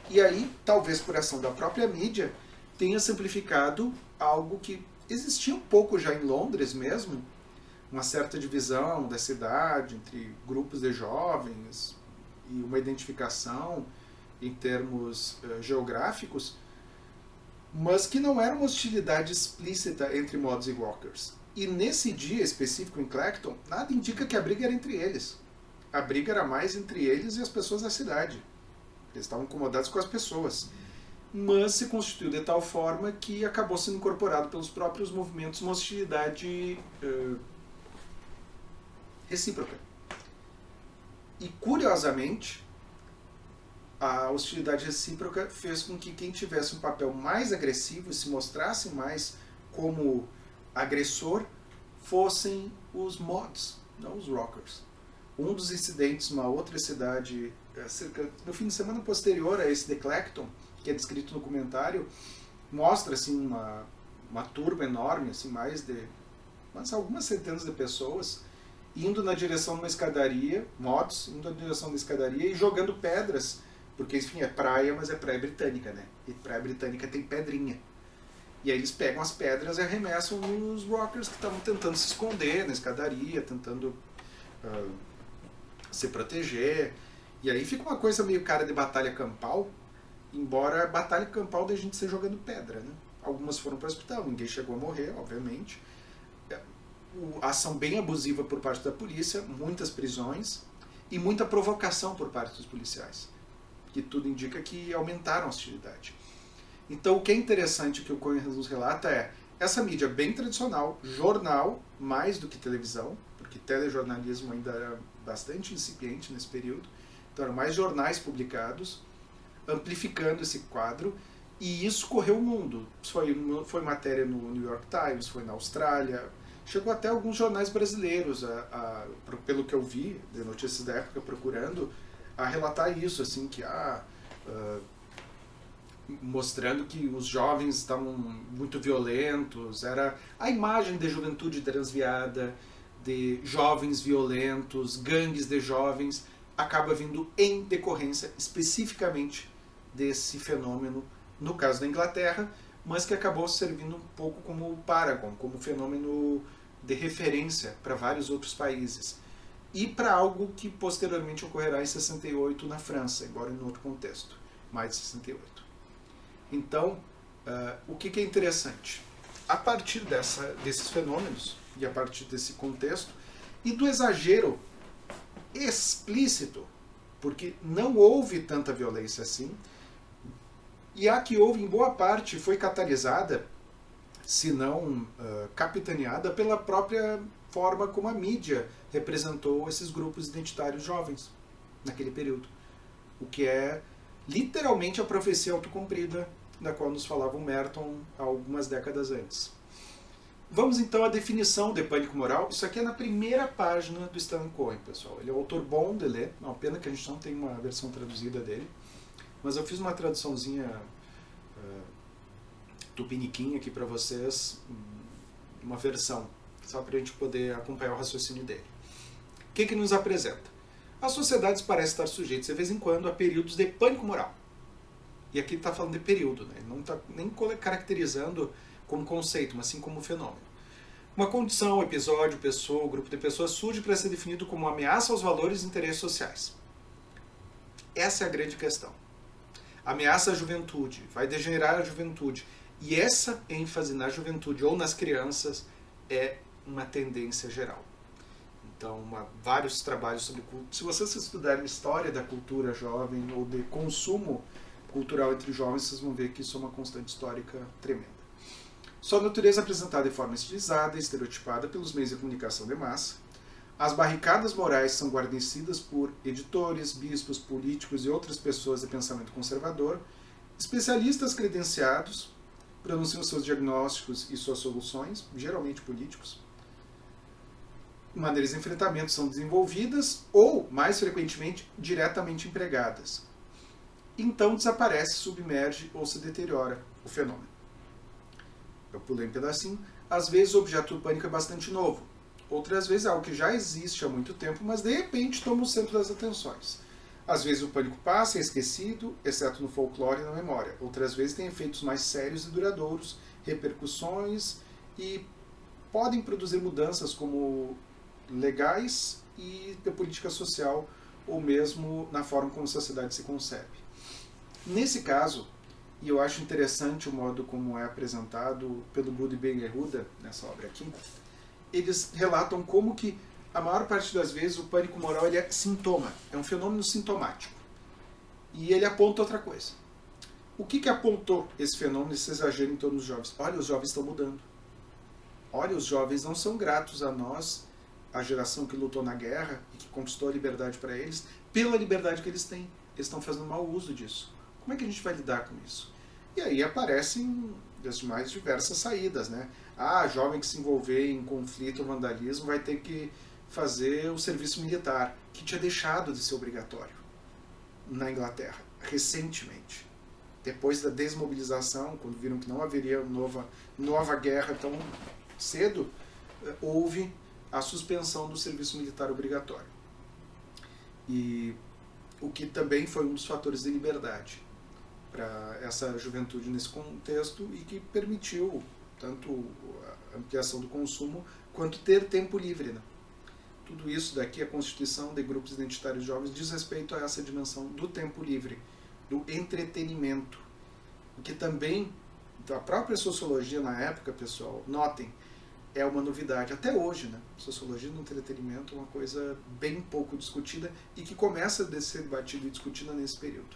E aí, talvez por ação da própria mídia, tenha simplificado algo que existia um pouco já em Londres mesmo, uma certa divisão da cidade entre grupos de jovens e uma identificação em termos geográficos, mas que não era uma hostilidade explícita entre mods e walkers. E nesse dia específico em Clacton, nada indica que a briga era entre eles. A briga era mais entre eles e as pessoas da cidade. Eles estavam incomodados com as pessoas. Mas se constituiu de tal forma que acabou sendo incorporado pelos próprios movimentos uma hostilidade recíproca. E, curiosamente, a hostilidade recíproca fez com que quem tivesse um papel mais agressivo e se mostrasse mais como agressor fossem os mods, não os rockers. Um dos incidentes numa outra cidade, no fim de semana posterior a esse de Clacton, que é descrito no documentário, mostra assim, uma turba enorme, assim, algumas centenas de pessoas, indo na direção de uma escadaria, mods, indo na direção da escadaria e jogando pedras, porque, enfim, é praia, mas é praia britânica, né? E praia britânica tem pedrinha. E aí eles pegam as pedras e arremessam nos rockers que estavam tentando se esconder na escadaria, tentando se proteger. E aí fica uma coisa meio cara de batalha campal, embora a batalha campal da gente ser jogando pedra, né? Algumas foram para o hospital, ninguém chegou a morrer, obviamente. A ação bem abusiva por parte da polícia, muitas prisões e muita provocação por parte dos policiais, que tudo indica que aumentaram a hostilidade. Então o que é interessante que o Cohen nos relata é essa mídia bem tradicional, jornal, mais do que televisão, porque telejornalismo ainda era bastante incipiente nesse período, então eram mais jornais publicados, amplificando esse quadro, e isso correu o mundo. Foi matéria no New York Times, foi na Austrália, chegou até alguns jornais brasileiros, pelo que eu vi, de notícias da época procurando, a relatar isso, assim, que mostrando que os jovens estavam muito violentos, era a imagem de juventude transviada, de jovens violentos, gangues de jovens, acaba vindo em decorrência especificamente desse fenômeno, no caso da Inglaterra, mas que acabou servindo um pouco como paragon, como fenômeno de referência para vários outros países. E para algo que posteriormente ocorrerá em 68 na França, embora em outro contexto, mais de 68. Então, o que é interessante? A partir desses fenômenos, e a partir desse contexto, e do exagero explícito, porque não houve tanta violência assim, e a que houve, em boa parte, foi catalisada, se não capitaneada pela própria forma como a mídia representou esses grupos identitários jovens naquele período. O que é literalmente a profecia autocumprida da qual nos falava o Merton algumas décadas antes. Vamos então à definição de pânico moral. Isso aqui é na primeira página do Stan Cohen, pessoal. Ele é um autor bom de ler, uma pena que a gente não tem uma versão traduzida dele, mas eu fiz uma traduçãozinha tupiniquim aqui para vocês, uma versão, só para a gente poder acompanhar o raciocínio dele. O que nos apresenta? As sociedades parecem estar sujeitas, de vez em quando, a períodos de pânico moral. E aqui ele está falando de período, né? Ele não está nem caracterizando como conceito, mas sim como fenômeno. Uma condição, episódio, pessoa, grupo de pessoas surge para ser definido como uma ameaça aos valores e interesses sociais. Essa é a grande questão. Ameaça à juventude, vai degenerar a juventude. E essa ênfase na juventude ou nas crianças é uma tendência geral. Então, vários trabalhos sobre cultura. Se vocês estudarem história da cultura jovem ou de consumo cultural entre jovens, vocês vão ver que isso é uma constante histórica tremenda. Sua natureza é apresentada de forma estilizada e estereotipada pelos meios de comunicação de massa. As barricadas morais são guarnecidas por editores, bispos, políticos e outras pessoas de pensamento conservador. Especialistas credenciados pronunciam seus diagnósticos e suas soluções, geralmente políticos. Maneiras de enfrentamento são desenvolvidas ou, mais frequentemente, diretamente empregadas. Então desaparece, submerge ou se deteriora o fenômeno. Eu pulei um pedacinho. Às vezes o objeto do pânico é bastante novo. Outras vezes é algo que já existe há muito tempo, mas de repente toma o centro das atenções. Às vezes o pânico passa e é esquecido, exceto no folclore e na memória. Outras vezes tem efeitos mais sérios e duradouros, repercussões e podem produzir mudanças como legais e de política social ou mesmo na forma como a sociedade se concebe. Nesse caso, e eu acho interessante o modo como é apresentado pelo Budi Ben-Yehuda, nessa obra aqui, eles relatam como que a maior parte das vezes o pânico moral ele é sintoma, é um fenômeno sintomático. E ele aponta outra coisa. O que apontou esse fenômeno, esse exagero em torno dos jovens? Olha, os jovens estão mudando. Olha, os jovens não são gratos a nós, a geração que lutou na guerra e que conquistou a liberdade para eles, pela liberdade que eles têm. Eles estão fazendo mau uso disso. Como é que a gente vai lidar com isso? E aí aparecem as mais diversas saídas, né? Jovem que se envolver em conflito ou vandalismo vai ter que fazer o serviço militar, que tinha deixado de ser obrigatório na Inglaterra, recentemente. Depois da desmobilização, quando viram que não haveria nova guerra tão cedo, houve a suspensão do serviço militar obrigatório. E o que também foi um dos fatores de liberdade para essa juventude nesse contexto e que permitiu tanto a ampliação do consumo quanto ter tempo livre, né? Tudo isso daqui, a constituição de grupos identitários jovens, diz respeito a essa dimensão do tempo livre, do entretenimento, o que também, a própria sociologia na época, pessoal, notem, é uma novidade, até hoje, né? Sociologia do entretenimento é uma coisa bem pouco discutida e que começa a ser debatida e discutida nesse período.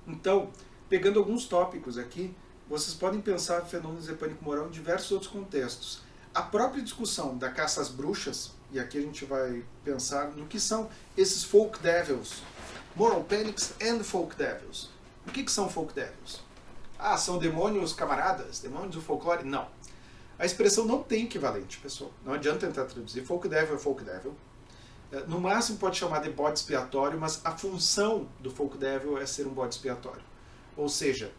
Então, pegando alguns tópicos aqui, vocês podem pensar fenômenos de pânico moral em diversos outros contextos. A própria discussão da caça às bruxas, e aqui a gente vai pensar no que são esses folk devils, moral panics and folk devils. O que são folk devils? São demônios camaradas? Demônios do folclore? Não. A expressão não tem equivalente, pessoal. Não adianta tentar traduzir. Folk devil é folk devil. No máximo pode chamar de bode expiatório, mas a função do folk devil é ser um bode expiatório. Ou seja,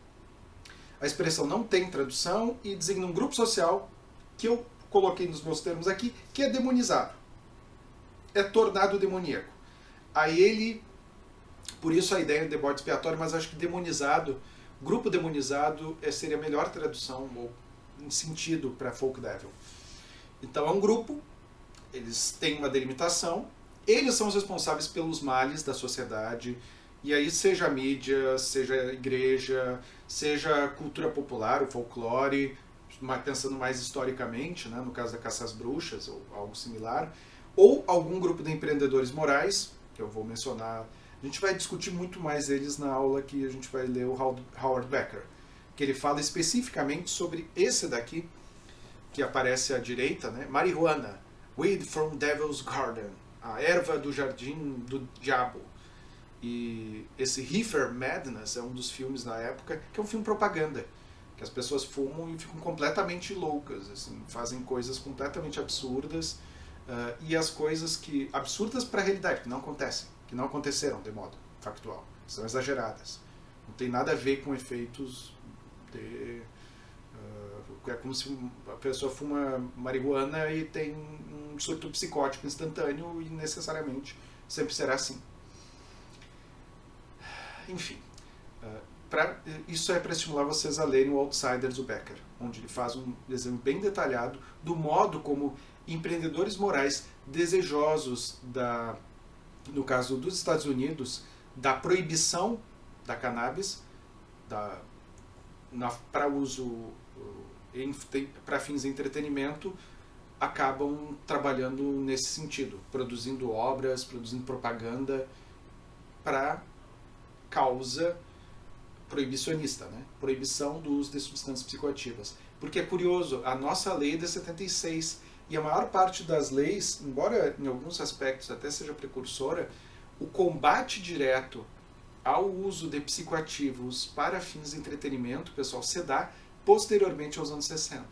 a expressão não tem tradução e designa um grupo social que eu coloquei nos meus termos aqui, que é demonizado. É tornado demoníaco. Aí ele, por isso a ideia de bode expiatório, mas acho que demonizado, grupo demonizado seria a melhor tradução ou em sentido para folk devil. Então é um grupo, eles têm uma delimitação, eles são os responsáveis pelos males da sociedade, e aí seja a mídia, seja a igreja, seja a cultura popular, o folclore, pensando mais historicamente, né, no caso da caça às bruxas ou algo similar, ou algum grupo de empreendedores morais, que eu vou mencionar. A gente vai discutir muito mais eles na aula que a gente vai ler o Howard Becker, que ele fala especificamente sobre esse daqui, que aparece à direita, né? Marihuana, Weed from Devil's Garden, a erva do jardim do diabo. E esse Reefer Madness é um dos filmes da época, que é um filme propaganda, que as pessoas fumam e ficam completamente loucas, assim, fazem coisas completamente absurdas, e as coisas que absurdas para a realidade, que não acontecem, que não aconteceram de modo factual, são exageradas. Não tem nada a ver com efeitos de... é como se a pessoa fuma marihuana e tem um surto psicótico instantâneo e necessariamente sempre será assim. Enfim, isso é para estimular vocês a lerem o Outsiders do Becker, onde ele faz um desenho bem detalhado do modo como empreendedores morais desejosos, no caso dos Estados Unidos, da proibição da cannabis para uso para fins de entretenimento, acabam trabalhando nesse sentido, produzindo obras, produzindo propaganda para causa proibicionista, né? Proibição do uso de substâncias psicoativas. Porque é curioso, a nossa lei é de 76 e a maior parte das leis, embora em alguns aspectos até seja precursora, o combate direto ao uso de psicoativos para fins de entretenimento, pessoal, se dá posteriormente aos anos 60.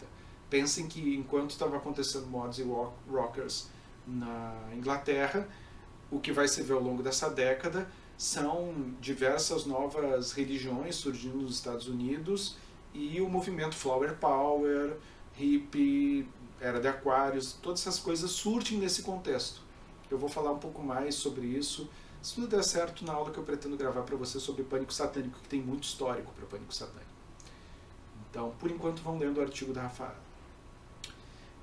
Pensem que enquanto estava acontecendo mods e rockers na Inglaterra, o que vai se ver ao longo dessa década são diversas novas religiões surgindo nos Estados Unidos e o movimento Flower Power, hippie, era de Aquários, todas essas coisas surgem nesse contexto. Eu vou falar um pouco mais sobre isso, se tudo der certo, na aula que eu pretendo gravar para você sobre pânico satânico, que tem muito histórico para pânico satânico. Então, por enquanto, vão lendo o artigo da Rafaela.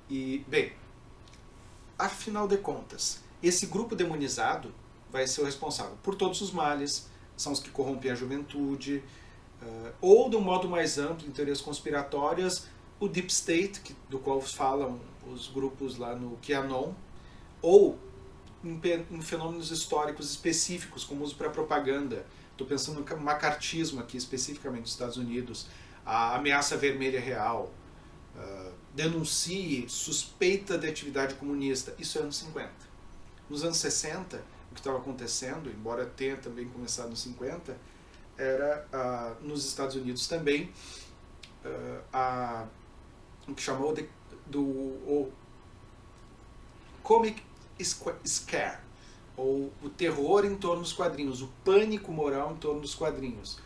E, bem, afinal de contas, esse grupo demonizado vai ser o responsável por todos os males, são os que corrompem a juventude, ou, de um modo mais amplo, em teorias conspiratórias, o Deep State, do qual falam os grupos lá no QAnon, ou em fenômenos históricos específicos, como uso para propaganda. Estou pensando no macartismo aqui, especificamente nos Estados Unidos, a ameaça vermelha real, denuncie suspeita de atividade comunista. Isso é anos 50. Nos anos 60, o que estava acontecendo, embora tenha também começado nos 50, era nos Estados Unidos também o que chamou o Comic Scare, ou o terror em torno dos quadrinhos, o pânico moral em torno dos quadrinhos,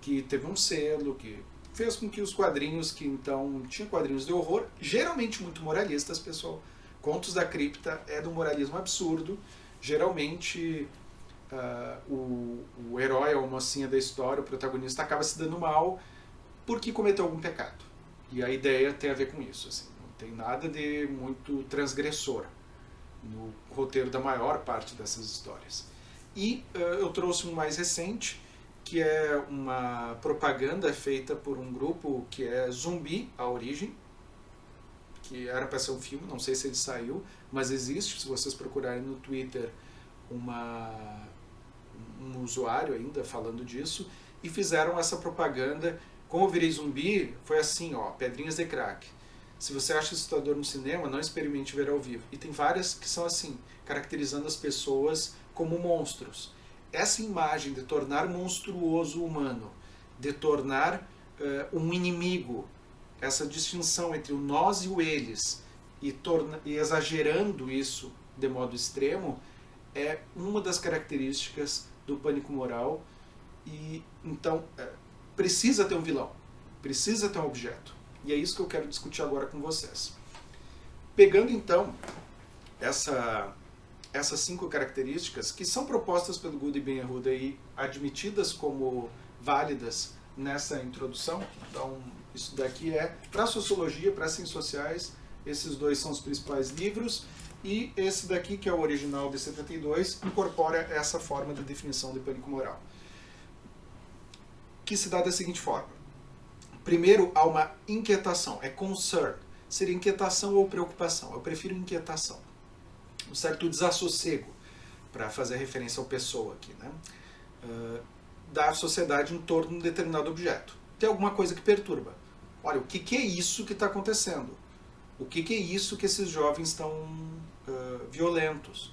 que teve um selo, que fez com que os quadrinhos, que então tinham quadrinhos de horror, geralmente muito moralistas, pessoal. Contos da Cripta é do moralismo absurdo, geralmente o herói ou a mocinha da história, o protagonista, acaba se dando mal porque cometeu algum pecado. E a ideia tem a ver com isso, assim, não tem nada de muito transgressor no roteiro da maior parte dessas histórias. E eu trouxe um mais recente, que é uma propaganda feita por um grupo que é Zumbi, a origem, que era para ser um filme, não sei se ele saiu, mas existe, se vocês procurarem no Twitter um usuário ainda falando disso, e fizeram essa propaganda. Como eu virei zumbi, foi assim, ó, pedrinhas de crack. Se você acha assustador no cinema, não experimente ver ao vivo. E tem várias que são assim, caracterizando as pessoas como monstros. Essa imagem de tornar monstruoso o humano, de tornar um inimigo, essa distinção entre o nós e o eles, e exagerando isso de modo extremo, é uma das características do pânico moral. E então precisa ter um vilão, precisa ter um objeto. E é isso que eu quero discutir agora com vocês. Pegando então essas 5 características que são propostas pelo Goody Ben Yehuda e admitidas como válidas nessa introdução. Então, isso daqui é para sociologia, para ciências sociais. Esses 2 são os principais livros. E esse daqui, que é o original de 72, incorpora essa forma de definição de pânico moral, que se dá da seguinte forma. Primeiro, há uma inquietação, é concern. Seria inquietação ou preocupação. Eu prefiro inquietação. Um certo desassossego, para fazer referência ao pessoa aqui, né? Da sociedade em torno de um determinado objeto. Tem alguma coisa que perturba. Olha, o que é isso que está acontecendo? O que é isso que esses jovens estão violentos?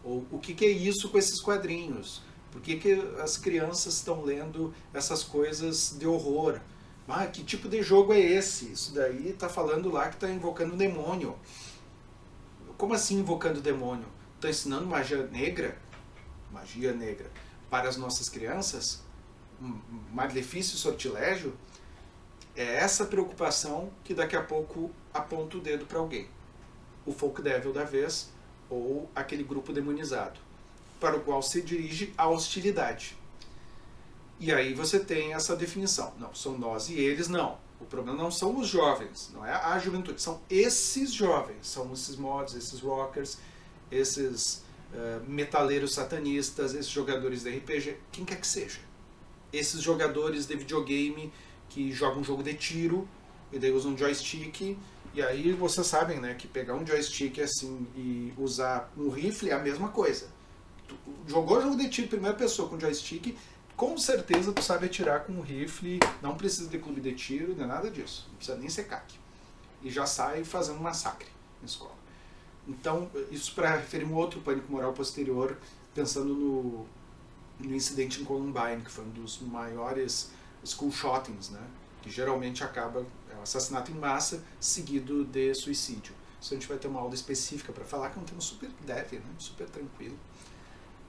Ou o que é isso com esses quadrinhos? Por que as crianças estão lendo essas coisas de horror? Ah, que tipo de jogo é esse? Isso daí está falando lá que está invocando um demônio. Como assim invocando demônio? Está ensinando magia negra para as nossas crianças? Malefício e sortilégio? É essa preocupação que daqui a pouco aponta o dedo para alguém. O folk devil da vez ou aquele grupo demonizado, para o qual se dirige a hostilidade. E aí você tem essa definição. Não, são nós e eles, não. O problema não são os jovens, não é a juventude, são esses jovens, são esses mods, esses rockers, esses metaleiros satanistas, esses jogadores de RPG, quem quer que seja. Esses jogadores de videogame que jogam um jogo de tiro e daí usam um joystick, e aí vocês sabem, né, que pegar um joystick assim e usar um rifle é a mesma coisa. Tu jogou jogo de tiro primeira pessoa com joystick, com certeza tu sabe atirar com um rifle, não precisa de clube de tiro, nem nada disso, não precisa nem ser CAC. E já sai fazendo massacre na escola. Então, isso para referir um outro pânico moral posterior, pensando no incidente em Columbine, que foi um dos maiores school shootings, né? Que geralmente acaba é um assassinato em massa seguido de suicídio. Isso a gente vai ter uma aula específica para falar, que é um tema super leve, né? Super tranquilo,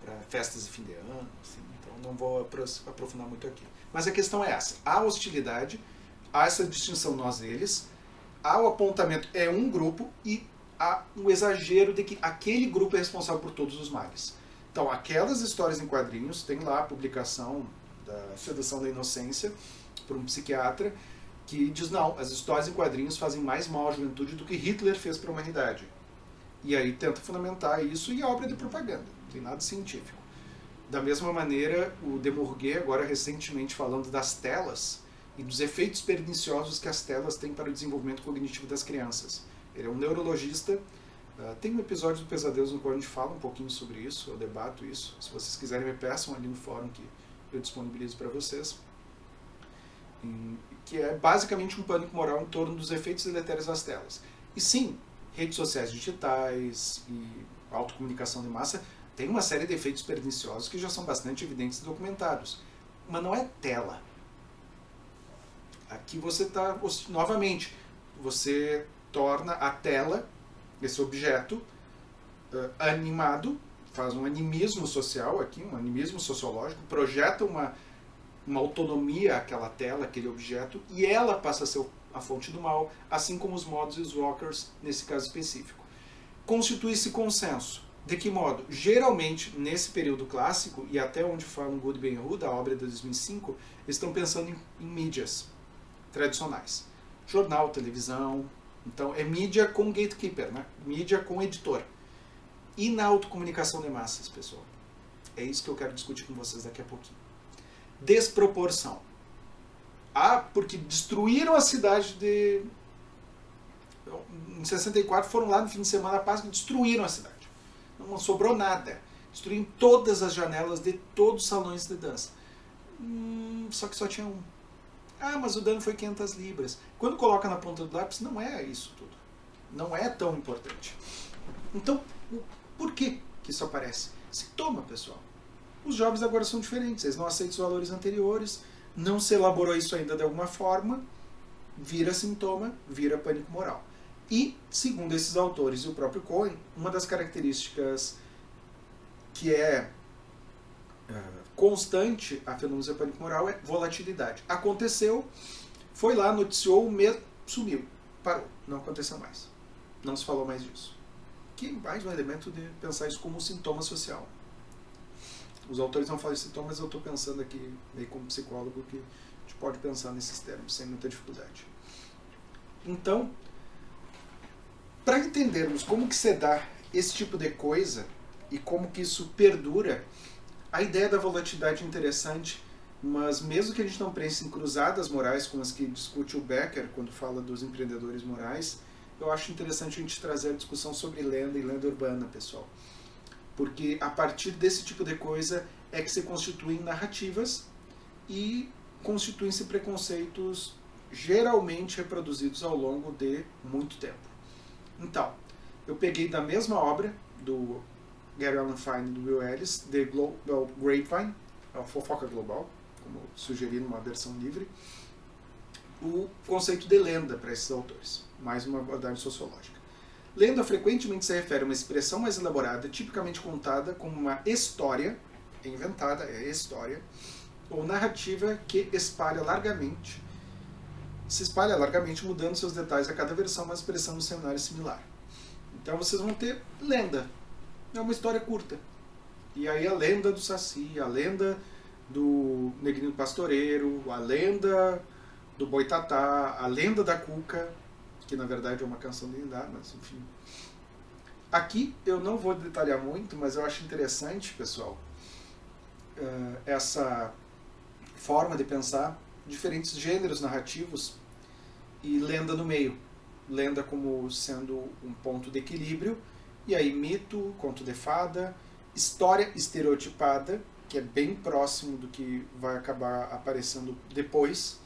para festas de fim de ano, assim. Então não vou aprofundar muito aqui. Mas a questão é essa: há hostilidade, há essa distinção nós-eles, há o apontamento, é um grupo, e há um exagero de que aquele grupo é responsável por todos os males. Então, aquelas histórias em quadrinhos, tem lá a publicação da Sedução da Inocência, por um psiquiatra, que diz, não, as histórias em quadrinhos fazem mais mal à juventude do que Hitler fez para a humanidade. E aí tenta fundamentar isso em obra de propaganda, não tem nada científico. Da mesma maneira, o Demurguet, agora recentemente falando das telas e dos efeitos perniciosos que as telas têm para o desenvolvimento cognitivo das crianças. Ele é um neurologista. Tem um episódio do Pesadelos no qual a gente fala um pouquinho sobre isso, eu debato isso. Se vocês quiserem, me peçam ali no fórum que eu disponibilizo para vocês. Que é basicamente um pânico moral em torno dos efeitos deletérios das telas. E sim, redes sociais digitais e autocomunicação de massa tem uma série de efeitos perniciosos que já são bastante evidentes e documentados. Mas não é tela. Aqui você está, novamente, você torna a tela, esse objeto, animado, faz um animismo social aqui, um animismo sociológico, projeta uma autonomia àquela tela, aquele objeto, e ela passa a ser a fonte do mal, assim como os mods e os rockers, nesse caso específico. Constitui-se consenso. De que modo? Geralmente, nesse período clássico, e até onde falam Good Ben Hur, da obra de 2005, eles estão pensando em mídias tradicionais. Jornal, televisão. Então, é mídia com gatekeeper, né? Mídia com editor. E na autocomunicação de massas, pessoal? É isso que eu quero discutir com vocês daqui a pouquinho. Desproporção. Porque destruíram a cidade de... Em 64 foram lá no fim de semana, Páscoa, destruíram a cidade. Não sobrou nada. Destruíram todas as janelas de todos os salões de dança. Só que só tinha um. Mas o dano foi 500 libras. Quando coloca na ponta do lápis, não é isso tudo. Não é tão importante. Então, por que isso aparece? Sintoma, pessoal. Os jovens agora são diferentes. Eles não aceitam os valores anteriores. Não se elaborou isso ainda de alguma forma. Vira sintoma, vira pânico moral. E, segundo esses autores e o próprio Cohen, uma das características que é constante a fenômenos de pânico moral é volatilidade. Aconteceu, foi lá, noticiou, sumiu, parou, não aconteceu mais. Não se falou mais disso. Que mais um elemento de pensar isso como um sintoma social. Os autores não falam de sintomas, eu estou pensando aqui, meio como psicólogo, que a gente pode pensar nesses termos sem muita dificuldade. Então, para entendermos como que se dá esse tipo de coisa e como que isso perdura, a ideia da volatilidade é interessante, mas mesmo que a gente não pense em cruzadas morais como as que discute o Becker quando fala dos empreendedores morais, eu acho interessante a gente trazer a discussão sobre lenda e lenda urbana, pessoal. Porque a partir desse tipo de coisa é que se constituem narrativas e constituem-se preconceitos geralmente reproduzidos ao longo de muito tempo. Então, eu peguei da mesma obra do Gary Allan Fine e do Will Ellis, The Global Grapevine, a fofoca global, como sugeri numa versão livre, o conceito de lenda para esses autores, mais uma abordagem sociológica. Lenda frequentemente se refere a uma expressão mais elaborada, tipicamente contada como uma história, inventada, é história, ou narrativa que se espalha largamente, mudando seus detalhes a cada versão, mas expressando um cenário similar. Então vocês vão ter lenda, é uma história curta. E aí a lenda do Saci, a lenda do Negrinho Pastoreiro, a lenda do Boitatá, a lenda da Cuca, que na verdade é uma canção de Indá, mas enfim. Aqui eu não vou detalhar muito, mas eu acho interessante, pessoal, essa forma de pensar diferentes gêneros narrativos e lenda no meio. Lenda como sendo um ponto de equilíbrio, e aí mito, conto de fada, história estereotipada, que é bem próximo do que vai acabar aparecendo depois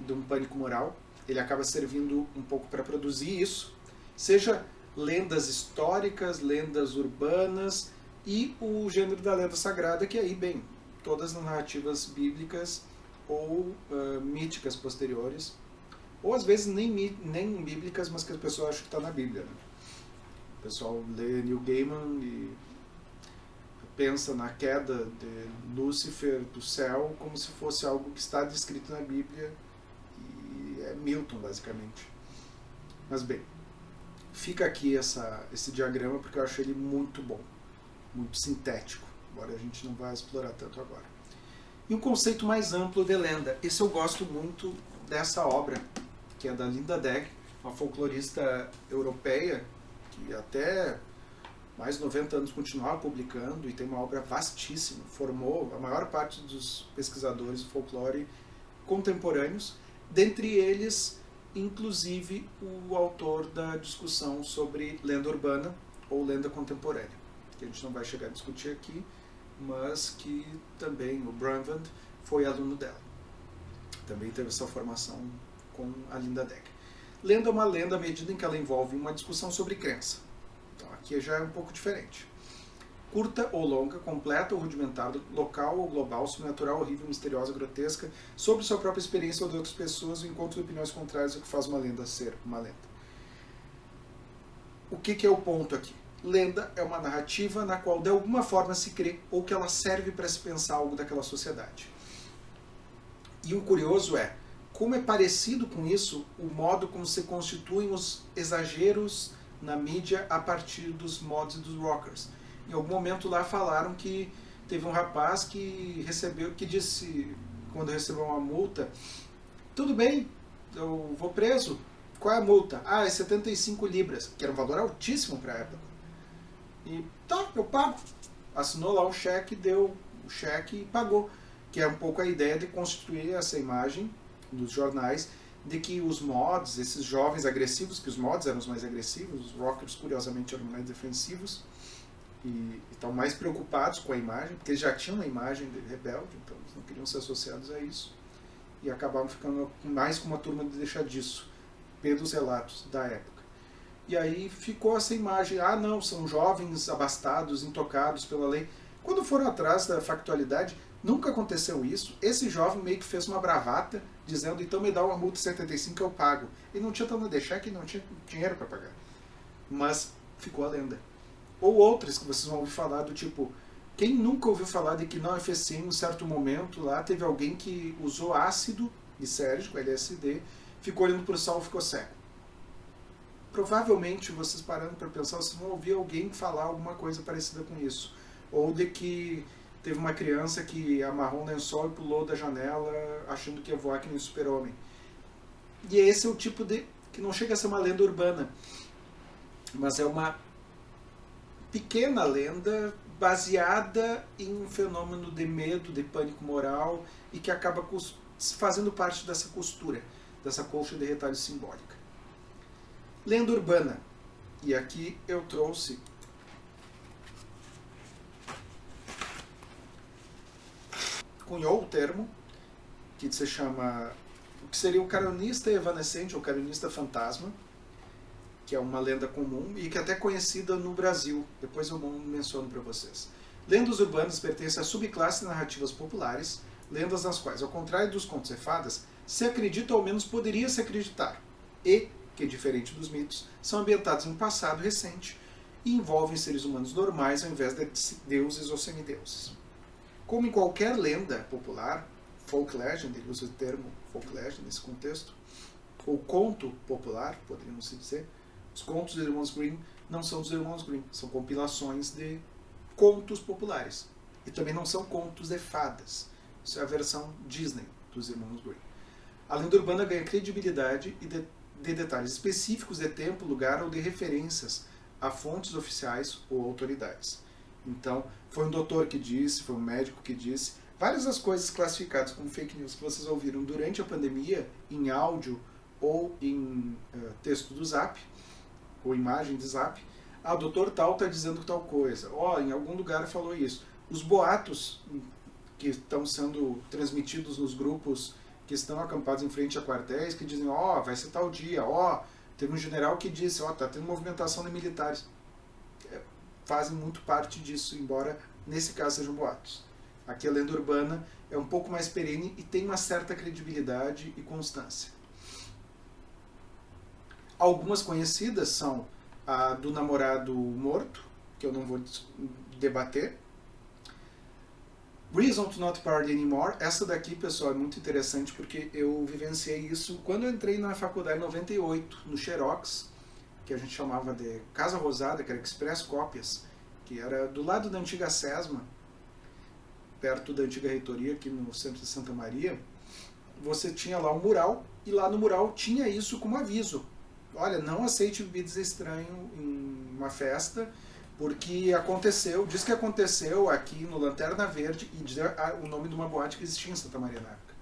de um pânico moral. Ele acaba servindo um pouco para produzir isso, seja lendas históricas, lendas urbanas e o gênero da lenda sagrada, que aí, bem, todas as narrativas bíblicas ou míticas posteriores, ou às vezes nem bíblicas, mas que as pessoas acham que está na Bíblia. Né? O pessoal lê Neil Gaiman e pensa na queda de Lúcifer do céu como se fosse algo que está descrito na Bíblia, e é Milton, basicamente. Mas bem, fica aqui esse diagrama porque eu acho ele muito bom, muito sintético, embora a gente não vá explorar tanto agora. E um conceito mais amplo de lenda. Esse eu gosto muito dessa obra, que é da Linda Degg, uma folclorista europeia que até mais de 90 anos continuava publicando e tem uma obra vastíssima. Formou a maior parte dos pesquisadores de folclore contemporâneos, dentre eles, inclusive, o autor da discussão sobre lenda urbana ou lenda contemporânea, que a gente não vai chegar a discutir aqui, mas que também o Brundtland foi aluno dela. Também teve essa formação com a Linda Degg. Lenda é uma lenda à medida em que ela envolve uma discussão sobre crença. Então aqui já é um pouco diferente. Curta ou longa, completa ou rudimentar, local ou global, sobrenatural, horrível, misteriosa, grotesca, sobre sua própria experiência ou de outras pessoas, o encontro de opiniões contrárias é o que faz uma lenda ser uma lenda. O que é o ponto aqui? Lenda é uma narrativa na qual de alguma forma se crê ou que ela serve para se pensar algo daquela sociedade. E o curioso é como é parecido com isso o modo como se constituem os exageros na mídia a partir dos mods e dos rockers. Em algum momento lá falaram que teve um rapaz que disse, quando recebeu uma multa, tudo bem, eu vou preso, qual é a multa? Ah, é 75 libras, que era um valor altíssimo para a época. E tá, eu pago. Assinou lá o cheque, deu o cheque e pagou. Que é um pouco a ideia de constituir essa imagem dos jornais de que os mods, esses jovens agressivos, que os mods eram os mais agressivos, os rockers curiosamente eram mais defensivos e estão mais preocupados com a imagem, porque eles já tinham uma imagem de rebelde, então eles não queriam ser associados a isso e acabavam ficando mais com uma turma de deixar disso, pelos relatos da época. E aí ficou essa imagem, ah não, são jovens abastados, intocados pela lei. Quando foram atrás da factualidade, nunca aconteceu isso. Esse jovem meio que fez uma bravata, dizendo, então me dá uma multa de 75 que eu pago. E não tinha tanto de cheque, não tinha dinheiro para pagar. Mas ficou a lenda. Ou outras que vocês vão ouvir falar do tipo, quem nunca ouviu falar de que na UFC, em um certo momento lá, teve alguém que usou ácido lisérgico, LSD, ficou olhando para o sol e ficou cego. Provavelmente, vocês parando para pensar, vocês vão ouvir alguém falar alguma coisa parecida com isso. Ou de que teve uma criança que amarrou um lençol e pulou da janela achando que ia voar que nem super-homem. E esse é o tipo de... que não chega a ser uma lenda urbana, mas é uma pequena lenda baseada em um fenômeno de medo, de pânico moral e que acaba fazendo parte dessa costura, dessa colcha de retalho simbólica. Lenda urbana. E aqui eu trouxe cunhou o termo que se chama o que seria o caronista evanescente ou caronista fantasma, que é uma lenda comum e que é até conhecida no Brasil. Depois eu menciono para vocês. Lendas urbanas pertencem à subclasse de narrativas populares, lendas nas quais, ao contrário dos contos e fadas, se acredita ou ao menos poderia se acreditar, e que, diferente dos mitos, são ambientados em passado recente e envolvem seres humanos normais ao invés de deuses ou semideuses. Como em qualquer lenda popular, folk legend, ele usa o termo folk legend nesse contexto, ou conto popular, poderíamos dizer, os contos dos Irmãos Grimm não são dos Irmãos Grimm, são compilações de contos populares. E também não são contos de fadas. Isso é a versão Disney dos Irmãos Grimm. A lenda urbana ganha credibilidade e de detalhes específicos de tempo, lugar ou de referências a fontes oficiais ou autoridades. Então, foi um doutor que disse, foi um médico que disse, várias das coisas classificadas como fake news que vocês ouviram durante a pandemia, em áudio ou em texto do Zap, ou imagem de Zap, o doutor tal está dizendo tal coisa, em algum lugar falou isso. Os boatos que estão sendo transmitidos nos grupos que estão acampados em frente a quartéis, que dizem, vai ser tal dia, teve um general que disse, está tendo movimentação de militares. Fazem muito parte disso, embora nesse caso sejam boatos. Aqui a lenda urbana é um pouco mais perene e tem uma certa credibilidade e constância. Algumas conhecidas são a do namorado morto, que eu não vou debater. Reason to Not Party Anymore. Essa daqui, pessoal, é muito interessante porque eu vivenciei isso quando eu entrei na faculdade em 98, no Xerox, que a gente chamava de Casa Rosada, que era Express Cópias, que era do lado da antiga SESMA, perto da antiga reitoria, aqui no centro de Santa Maria. Você tinha lá um mural, e lá no mural tinha isso como aviso. Olha, não aceite bebidas estranho em uma festa, porque diz que aconteceu aqui no Lanterna Verde, e diz o nome de uma boate que existia em Santa Maria na época.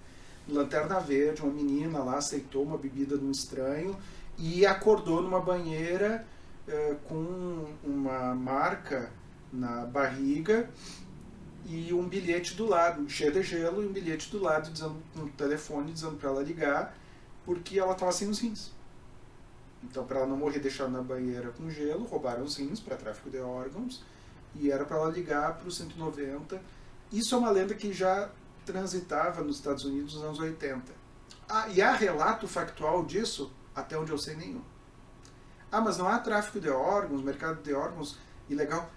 No Lanterna Verde, uma menina lá aceitou uma bebida de um estranho e acordou numa banheira com uma marca na barriga e um bilhete do lado, cheio de gelo, e um bilhete do lado, um telefone dizendo para ela ligar, porque ela estava sem os rins. Então, para ela não morrer deixada na banheira com gelo, roubaram os rins para tráfico de órgãos, e era para ela ligar para o 190. Isso é uma lenda que já transitava nos Estados Unidos nos anos 80. E há relato factual disso? Até onde eu sei, nenhum. Mas não há tráfico de órgãos, mercado de órgãos ilegal?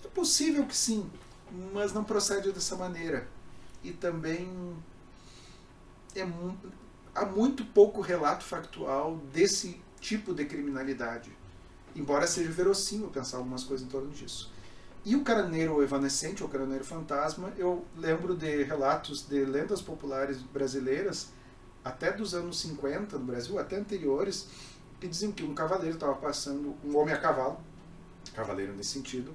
É possível que sim, mas não procede dessa maneira. E também há muito pouco relato factual desse tipo de criminalidade, embora seja verossímil pensar algumas coisas em torno disso. E o caranheiro evanescente, ou caranheiro fantasma, eu lembro de relatos de lendas populares brasileiras, até dos anos 50 no Brasil, até anteriores, que diziam que um cavaleiro estava passando, um homem a cavalo, cavaleiro nesse sentido,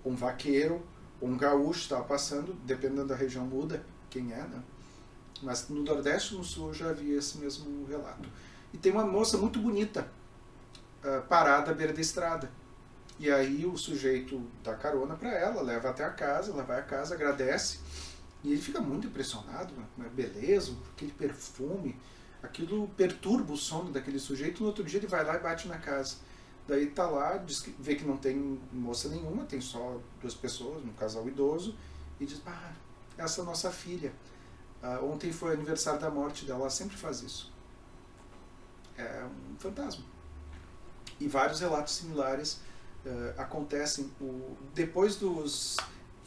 um vaqueiro, um gaúcho estava passando, dependendo da região muda quem é, né? Mas no Nordeste e no Sul já havia esse mesmo relato. E tem uma moça muito bonita parada à beira da estrada. E aí o sujeito dá carona para ela, leva até a casa, ela vai à casa, agradece, e ele fica muito impressionado com a beleza, aquele perfume, aquilo perturba o sono daquele sujeito. No outro dia ele vai lá e bate na casa. Daí tá lá, vê que não tem moça nenhuma, tem só duas pessoas, um casal idoso, e diz, essa é a nossa filha. Ontem foi o aniversário da morte dela, ela sempre faz isso. É um fantasma. E vários relatos similares acontecem. Depois dos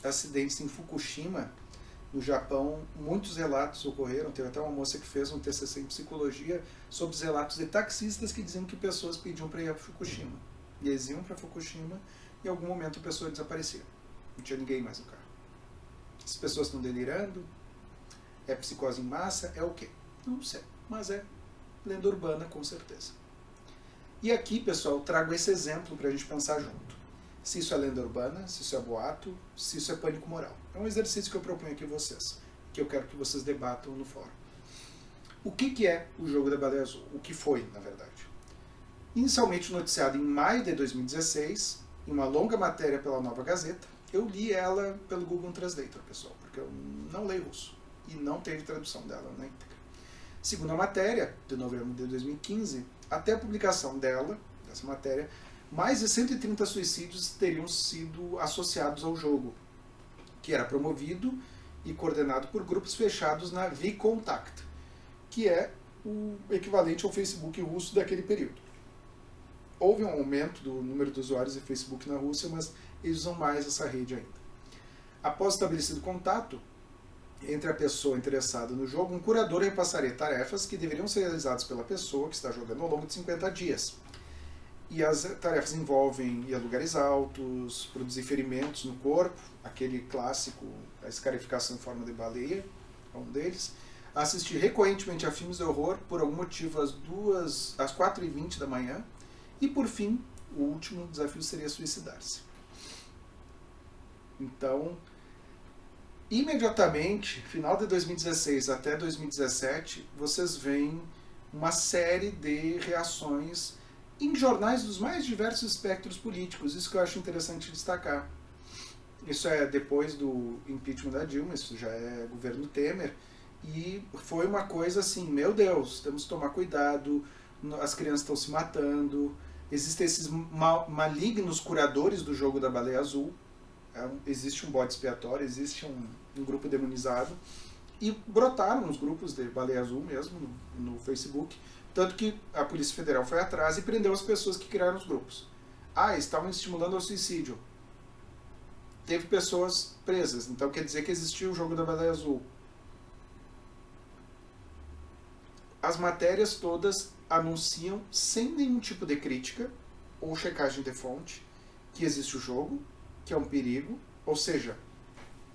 acidentes em Fukushima, no Japão, muitos relatos ocorreram. Teve até uma moça que fez um TCC em psicologia sobre os relatos de taxistas que diziam que pessoas pediam para ir a Fukushima. E eles iam para Fukushima e em algum momento a pessoa desaparecia. Não tinha ninguém mais no carro. As pessoas estão delirando? É psicose em massa? É o quê? Não sei, mas é lenda urbana, com certeza. E aqui, pessoal, trago esse exemplo para a gente pensar junto. Se isso é lenda urbana, se isso é boato, se isso é pânico moral. É um exercício que eu proponho aqui a vocês, que eu quero que vocês debatam no fórum. O que é o jogo da baleia azul? O que foi, na verdade? Inicialmente noticiado em maio de 2016, em uma longa matéria pela Nova Gazeta, eu li ela pelo Google Translator, pessoal, porque eu não leio russo e não teve tradução dela na íntegra. Segundo a matéria, de novembro de 2015, até a publicação dela, essa matéria, mais de 130 suicídios teriam sido associados ao jogo, que era promovido e coordenado por grupos fechados na VKontakte, que é o equivalente ao Facebook russo daquele período. Houve um aumento do número de usuários de Facebook na Rússia, mas eles usam mais essa rede ainda. Após estabelecido contato entre a pessoa interessada no jogo, um curador repassaria tarefas que deveriam ser realizadas pela pessoa que está jogando ao longo de 50 dias. E as tarefas envolvem ir a lugares altos, produzir ferimentos no corpo, aquele clássico, a escarificação em forma de baleia, é um deles, assistir recorrentemente a filmes de horror, por algum motivo às 4h20 da manhã, e por fim, o último desafio seria suicidar-se. Então, imediatamente, final de 2016 até 2017, vocês veem uma série de reações em jornais dos mais diversos espectros políticos. Isso que eu acho interessante destacar. Isso é depois do impeachment da Dilma, isso já é governo Temer, e foi uma coisa assim, meu Deus, temos que tomar cuidado, as crianças estão se matando, existem esses malignos curadores do jogo da baleia azul, existe um bode expiatório, existe um grupo demonizado, e brotaram nos grupos de baleia azul mesmo, no Facebook, tanto que a Polícia Federal foi atrás e prendeu as pessoas que criaram os grupos. Estavam estimulando ao suicídio. Teve pessoas presas, então quer dizer que existia o jogo da baleia azul. As matérias todas anunciam, sem nenhum tipo de crítica ou checagem de fonte, que existe o jogo, que é um perigo, ou seja,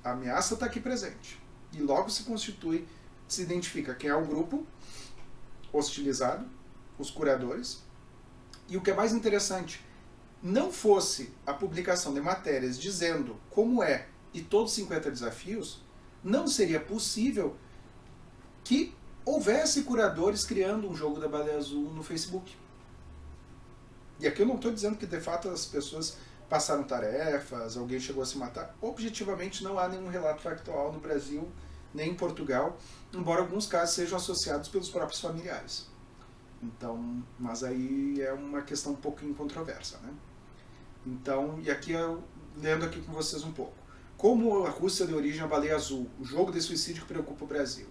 a ameaça está aqui presente. E logo se identifica quem é o grupo hostilizado, os curadores, e o que é mais interessante, não fosse a publicação de matérias dizendo como é e todos os 50 desafios, não seria possível que houvesse curadores criando um jogo da baleia azul no Facebook. E aqui eu não estou dizendo que de fato as pessoas passaram tarefas, alguém chegou a se matar. Objetivamente não há nenhum relato factual no Brasil, nem em Portugal, embora alguns casos sejam associados pelos próprios familiares. Então, mas aí é uma questão um pouquinho controversa, né? Então, e aqui eu lendo aqui com vocês um pouco. Como a Rússia deu origem à baleia azul, o jogo de suicídio que preocupa o Brasil.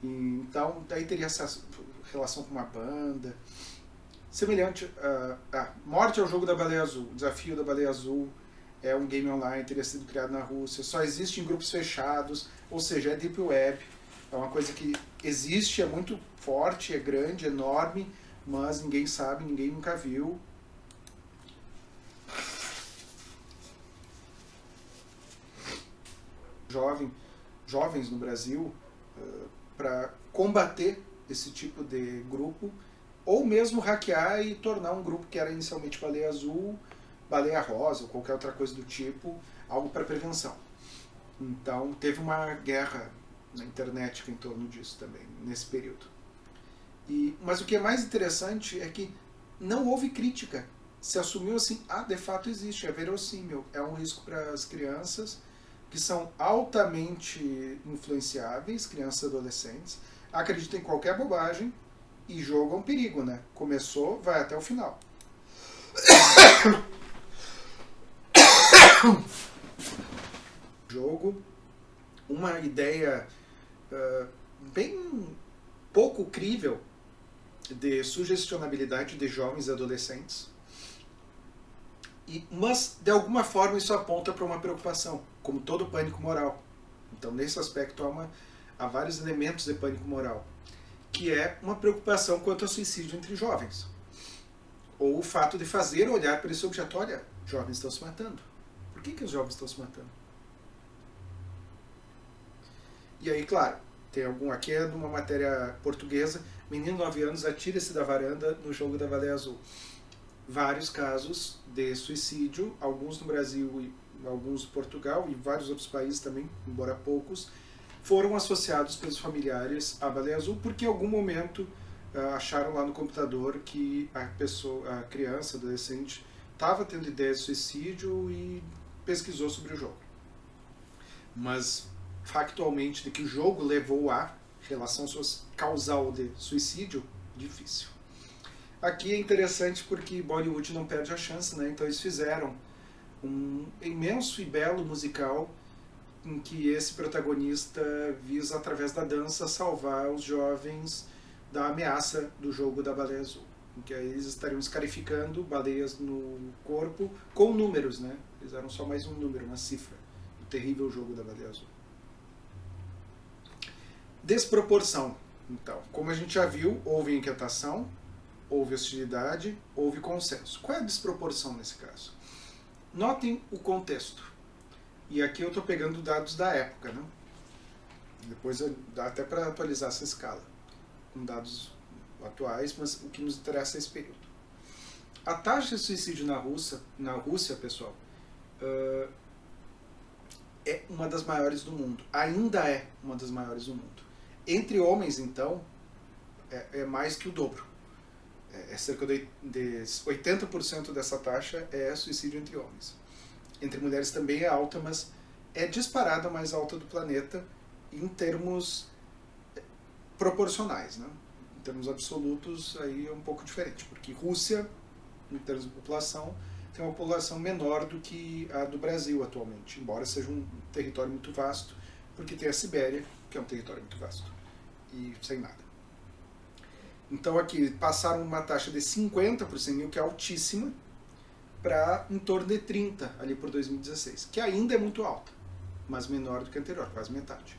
Então, daí teria essa relação com uma banda. Semelhante a Morte ao jogo da baleia azul. O desafio da baleia azul é um game online, teria sido criado na Rússia, só existe em grupos fechados, ou seja, é deep web, é uma coisa que existe, é muito forte, é grande, é enorme, mas ninguém sabe, ninguém nunca viu. Jovens no Brasil, para combater esse tipo de grupo, ou mesmo hackear e tornar um grupo que era inicialmente baleia azul, baleia rosa ou qualquer outra coisa do tipo, algo para prevenção. Então teve uma guerra na internet em torno disso também, nesse período. Mas o que é mais interessante é que não houve crítica. Se assumiu assim, de fato existe, é verossímil, é um risco para as crianças, que são altamente influenciáveis, crianças e adolescentes, acreditam em qualquer bobagem, e jogo é um perigo, né? Começou, vai até o final. Jogo, uma ideia bem pouco crível de sugestionabilidade de jovens e adolescentes. Mas, de alguma forma, isso aponta para uma preocupação, como todo pânico moral. Então, nesse aspecto, há vários elementos de pânico moral, que é uma preocupação quanto ao suicídio entre jovens. Ou o fato de fazer olhar para esse objeto, olha, jovens estão se matando. Por que os jovens estão se matando? E aí, claro, tem aqui é numa matéria portuguesa, menino de 9 anos atira-se da varanda no jogo da baleia azul. Vários casos de suicídio, alguns no Brasil e alguns no Portugal e vários outros países também, embora poucos, foram associados pelos familiares à baleia azul porque em algum momento acharam lá no computador que a criança, adolescente, estava tendo ideia de suicídio e pesquisou sobre o jogo. Mas factualmente de que o jogo levou a relação causal de suicídio, difícil. Aqui é interessante porque Bollywood não perde a chance, né? Então eles fizeram um imenso e belo musical em que esse protagonista visa, através da dança, salvar os jovens da ameaça do jogo da baleia azul. Em que aí eles estariam escarificando baleias no corpo com números, né? Eles eram só mais um número, uma cifra. O terrível jogo da baleia azul. Desproporção. Então, como a gente já viu, houve inquietação, houve hostilidade, houve consenso. Qual é a desproporção nesse caso? Notem o contexto. E aqui eu estou pegando dados da época, né? Depois dá até para atualizar essa escala com dados atuais, mas o que nos interessa é esse período. A taxa de suicídio na Rússia, pessoal, é uma das maiores do mundo. Ainda é uma das maiores do mundo. Entre homens, então, é mais que o dobro. É cerca de 80% dessa taxa é suicídio entre homens. Entre mulheres também é alta, mas é disparada a mais alta do planeta em termos proporcionais, né? Em termos absolutos, aí é um pouco diferente, porque Rússia, em termos de população, tem uma população menor do que a do Brasil atualmente, embora seja um território muito vasto, porque tem a Sibéria, que é um território muito vasto, e sem nada. Então aqui passaram uma taxa de 50 por 100 mil, que é altíssima, para em torno de 30 ali por 2016, que ainda é muito alta, mas menor do que a anterior, quase metade.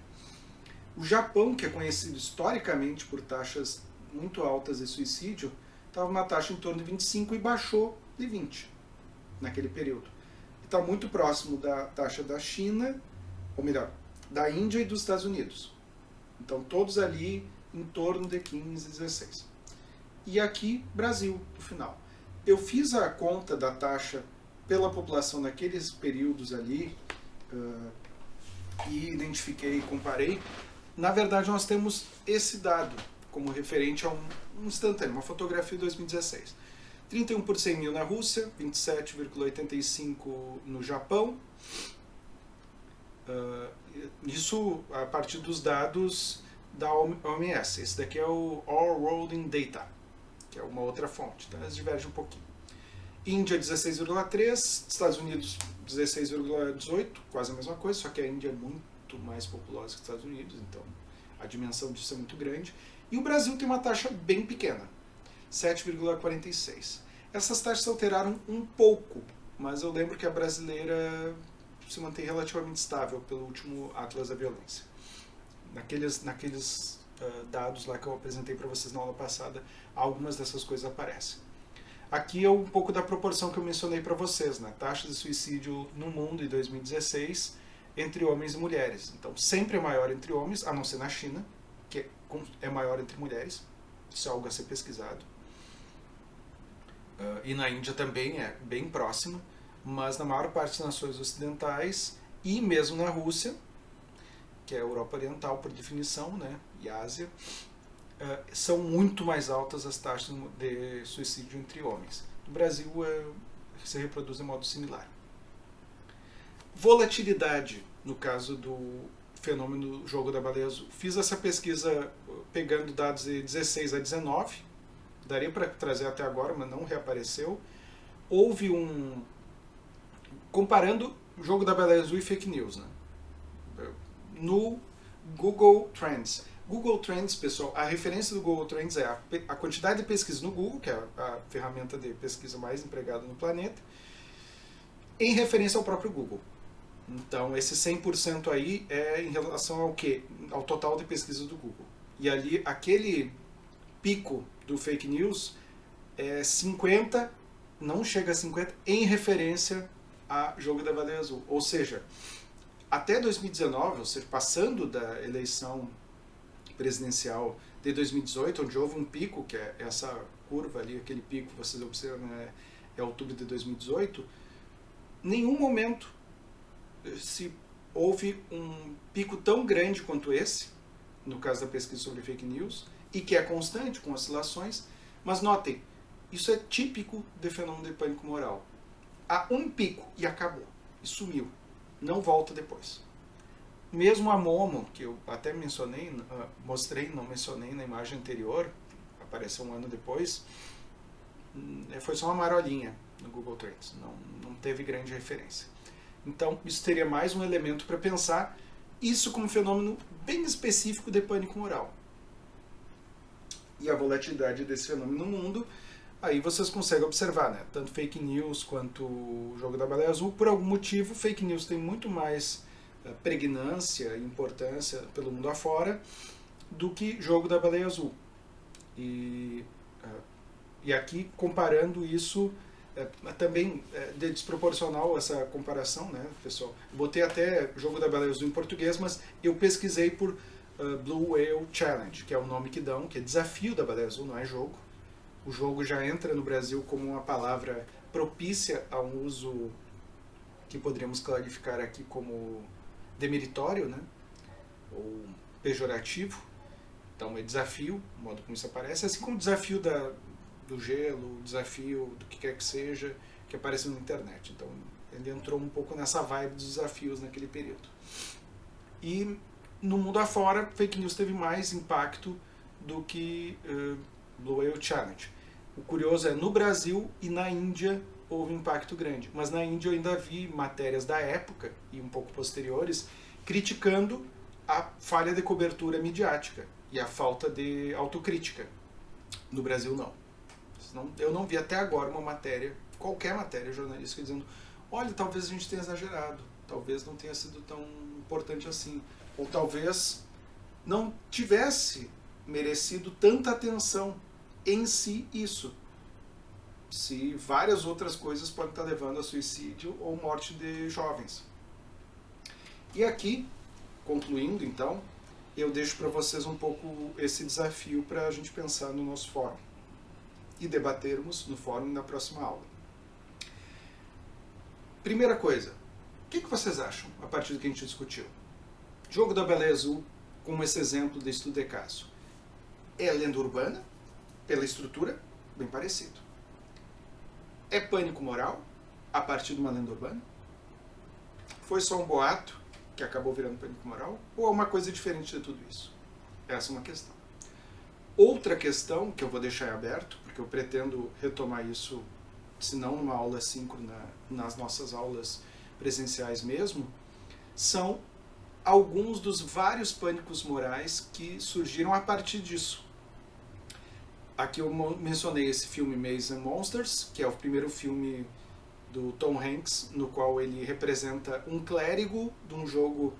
O Japão, que é conhecido historicamente por taxas muito altas de suicídio, estava uma taxa em torno de 25 e baixou de 20 naquele período. Está muito próximo da taxa da China, ou melhor, da Índia e dos Estados Unidos. Então todos ali em torno de 15, 16. E aqui, Brasil, no final. Eu fiz a conta da taxa pela população naqueles períodos ali, e identifiquei e comparei. Na verdade, nós temos esse dado como referente a um instantâneo, uma fotografia de 2016. 31 por 100 mil na Rússia, 27,85 no Japão. Isso a partir dos dados da OMS. Esse daqui é o All World in Data, que é uma outra fonte, então elas divergem um pouquinho. Índia 16,3, Estados Unidos 16,18, quase a mesma coisa, só que a Índia é muito mais populosa que os Estados Unidos, então a dimensão disso é muito grande. E o Brasil tem uma taxa bem pequena, 7,46. Essas taxas alteraram um pouco, mas eu lembro que a brasileira se mantém relativamente estável pelo último Atlas da Violência. Naqueles dados lá que eu apresentei para vocês na aula passada, algumas dessas coisas aparecem. Aqui é um pouco da proporção que eu mencionei para vocês, né? Taxa de suicídio no mundo em 2016 entre homens e mulheres. Então sempre é maior entre homens, a não ser na China, que é maior entre mulheres. Isso é algo a ser pesquisado. E na Índia também é bem próximo, mas na maior parte das nações ocidentais e mesmo na Rússia, que é a Europa Oriental por definição, né, e Ásia, são muito mais altas as taxas de suicídio entre homens. No Brasil se reproduz de modo similar. Volatilidade, no caso do fenômeno do jogo da baleia azul. Fiz essa pesquisa pegando dados de 16 a 19, daria para trazer até agora, mas não reapareceu. Houve comparando o jogo da baleia azul e fake news, né? No Google Trends. Google Trends, pessoal, a referência do Google Trends é a quantidade de pesquisa no Google, que é a ferramenta de pesquisa mais empregada no planeta, em referência ao próprio Google. Então, esse 100% aí é em relação ao quê? Ao total de pesquisa do Google. E ali, aquele pico do fake news é 50, não chega a 50, em referência a jogo da baleia azul. Ou seja, até 2019, ou seja, passando da eleição presidencial de 2018, onde houve um pico, que é essa curva ali, aquele pico que vocês observam é outubro de 2018, nenhum momento se houve um pico tão grande quanto esse, no caso da pesquisa sobre fake news, e que é constante, com oscilações, mas notem, isso é típico de fenômeno de pânico moral. Há um pico e acabou, e sumiu, não volta depois. Mesmo a Momo, que eu até mostrei, não mencionei na imagem anterior, apareceu um ano depois, Foi só uma marolinha no Google Trends, não teve grande referência. Então, isso teria mais um elemento para pensar isso como um fenômeno bem específico de pânico moral. E a volatilidade desse fenômeno no mundo, aí vocês conseguem observar, né? Tanto fake news quanto o jogo da baleia azul. Por algum motivo, fake news tem muito mais pregnância e importância pelo mundo afora do que jogo da baleia azul. E aqui, comparando isso, também de desproporcional essa comparação, né, pessoal? Botei até jogo da baleia azul em português, mas eu pesquisei por Blue Whale Challenge, que é o nome que dão, que é desafio da baleia azul, não é jogo. O jogo já entra no Brasil como uma palavra propícia a um uso que poderíamos clarificar aqui como demeritório, né, ou pejorativo. Então é desafio, o modo como isso aparece, assim como o desafio do gelo, o desafio do que quer que seja, que aparece na internet. Então ele entrou um pouco nessa vibe dos desafios naquele período. E no mundo afora, fake news teve mais impacto do que Blue Whale Challenge. O curioso é, no Brasil e na Índia houve um impacto grande, mas na Índia eu ainda vi matérias da época e um pouco posteriores criticando a falha de cobertura midiática e a falta de autocrítica. No Brasil não. Eu não vi até agora uma matéria, qualquer matéria jornalística, dizendo: olha, talvez a gente tenha exagerado, talvez não tenha sido tão importante assim, ou talvez não tivesse merecido tanta atenção em si isso, se várias outras coisas podem estar levando a suicídio ou morte de jovens. E aqui, concluindo então, eu deixo para vocês um pouco esse desafio para a gente pensar no nosso fórum e debatermos no fórum na próxima aula. Primeira coisa, o que vocês acham a partir do que a gente discutiu? Jogo da baleia azul, como esse exemplo de estudo de caso, é lenda urbana, pela estrutura, bem parecido. É pânico moral, a partir de uma lenda urbana? Foi só um boato que acabou virando pânico moral? Ou é uma coisa diferente de tudo isso? Essa é uma questão. Outra questão, que eu vou deixar em aberto, porque eu pretendo retomar isso, se não numa aula síncrona, nas nossas aulas presenciais mesmo, são alguns dos vários pânicos morais que surgiram a partir disso. Aqui eu mencionei esse filme Maze and Monsters, que é o primeiro filme do Tom Hanks, no qual ele representa um clérigo de um jogo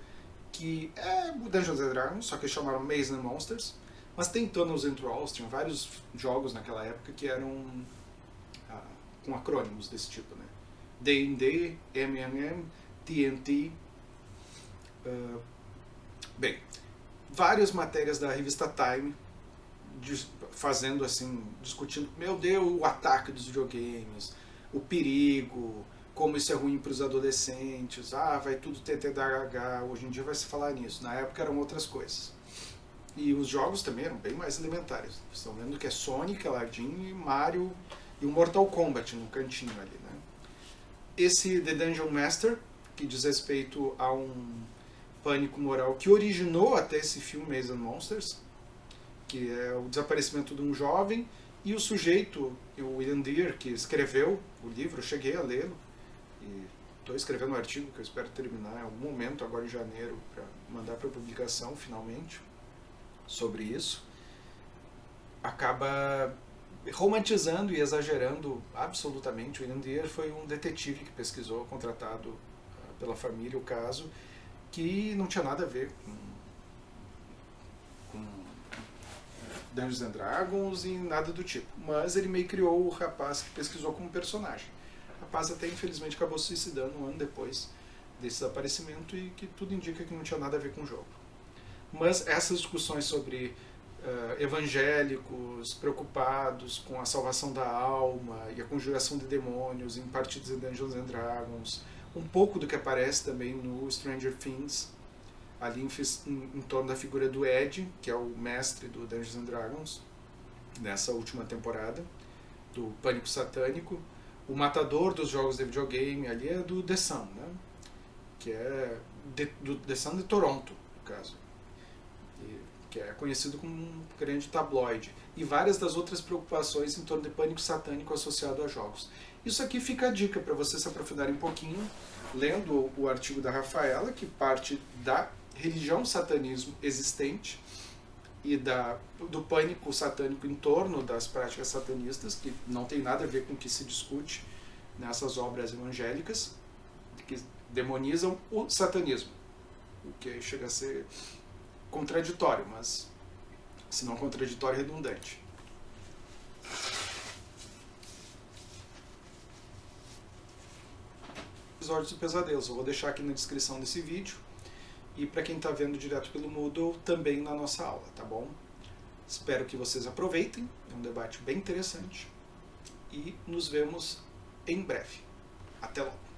que é Dungeons and Dragons, só que chamaram Maze and Monsters, mas tem Tunnels and Trolls, tinha vários jogos naquela época que eram com acrônimos desse tipo, né? D&D, MMM, TNT. Bem, várias matérias da revista Time fazendo assim, discutindo, meu Deus, o ataque dos videogames, o perigo, como isso é ruim para os adolescentes, vai tudo ter TDAH, hoje em dia vai se falar nisso, na época eram outras coisas. E os jogos também eram bem mais elementares, vocês estão vendo que é Sonic, Aladdin e Mario e o Mortal Kombat no cantinho ali, né? Esse The Dungeon Master, que diz respeito a um pânico moral que originou até esse filme Maze and Monsters, que é o desaparecimento de um jovem, e o sujeito, o William Deere, que escreveu o livro, eu cheguei a lê-lo, e estou escrevendo um artigo que eu espero terminar em algum momento, agora em janeiro, para mandar para publicação, finalmente, sobre isso, acaba romantizando e exagerando absolutamente. O William Deere foi um detetive que pesquisou, contratado pela família, o caso, que não tinha nada a ver com Dungeons and Dragons e nada do tipo. Mas ele meio criou o rapaz que pesquisou como personagem. O rapaz até infelizmente acabou se suicidando um ano depois desse desaparecimento e que tudo indica que não tinha nada a ver com o jogo. Mas essas discussões sobre evangélicos preocupados com a salvação da alma e a conjuração de demônios em partidas de Dungeons and Dragons, um pouco do que aparece também no Stranger Things, ali em torno da figura do Ed, que é o mestre do Dungeons and Dragons, nessa última temporada, do Pânico Satânico. O matador dos jogos de videogame ali é do The Sun, né? Que é do The Sun de Toronto, no caso. E que é conhecido como um grande tabloide, e várias das outras preocupações em torno de pânico satânico associado a jogos. Isso aqui fica a dica para você se aprofundar um pouquinho, lendo o artigo da Rafaela, que parte da religião satanismo existente e do pânico satânico em torno das práticas satanistas, que não tem nada a ver com o que se discute nessas obras evangélicas, que demonizam o satanismo, o que chega a ser contraditório, mas se não contraditório, redundante. Episódios do Pesadelos, eu vou deixar aqui na descrição desse vídeo, e para quem está vendo direto pelo Moodle, também na nossa aula, tá bom? Espero que vocês aproveitem, é um debate bem interessante, e nos vemos em breve. Até logo!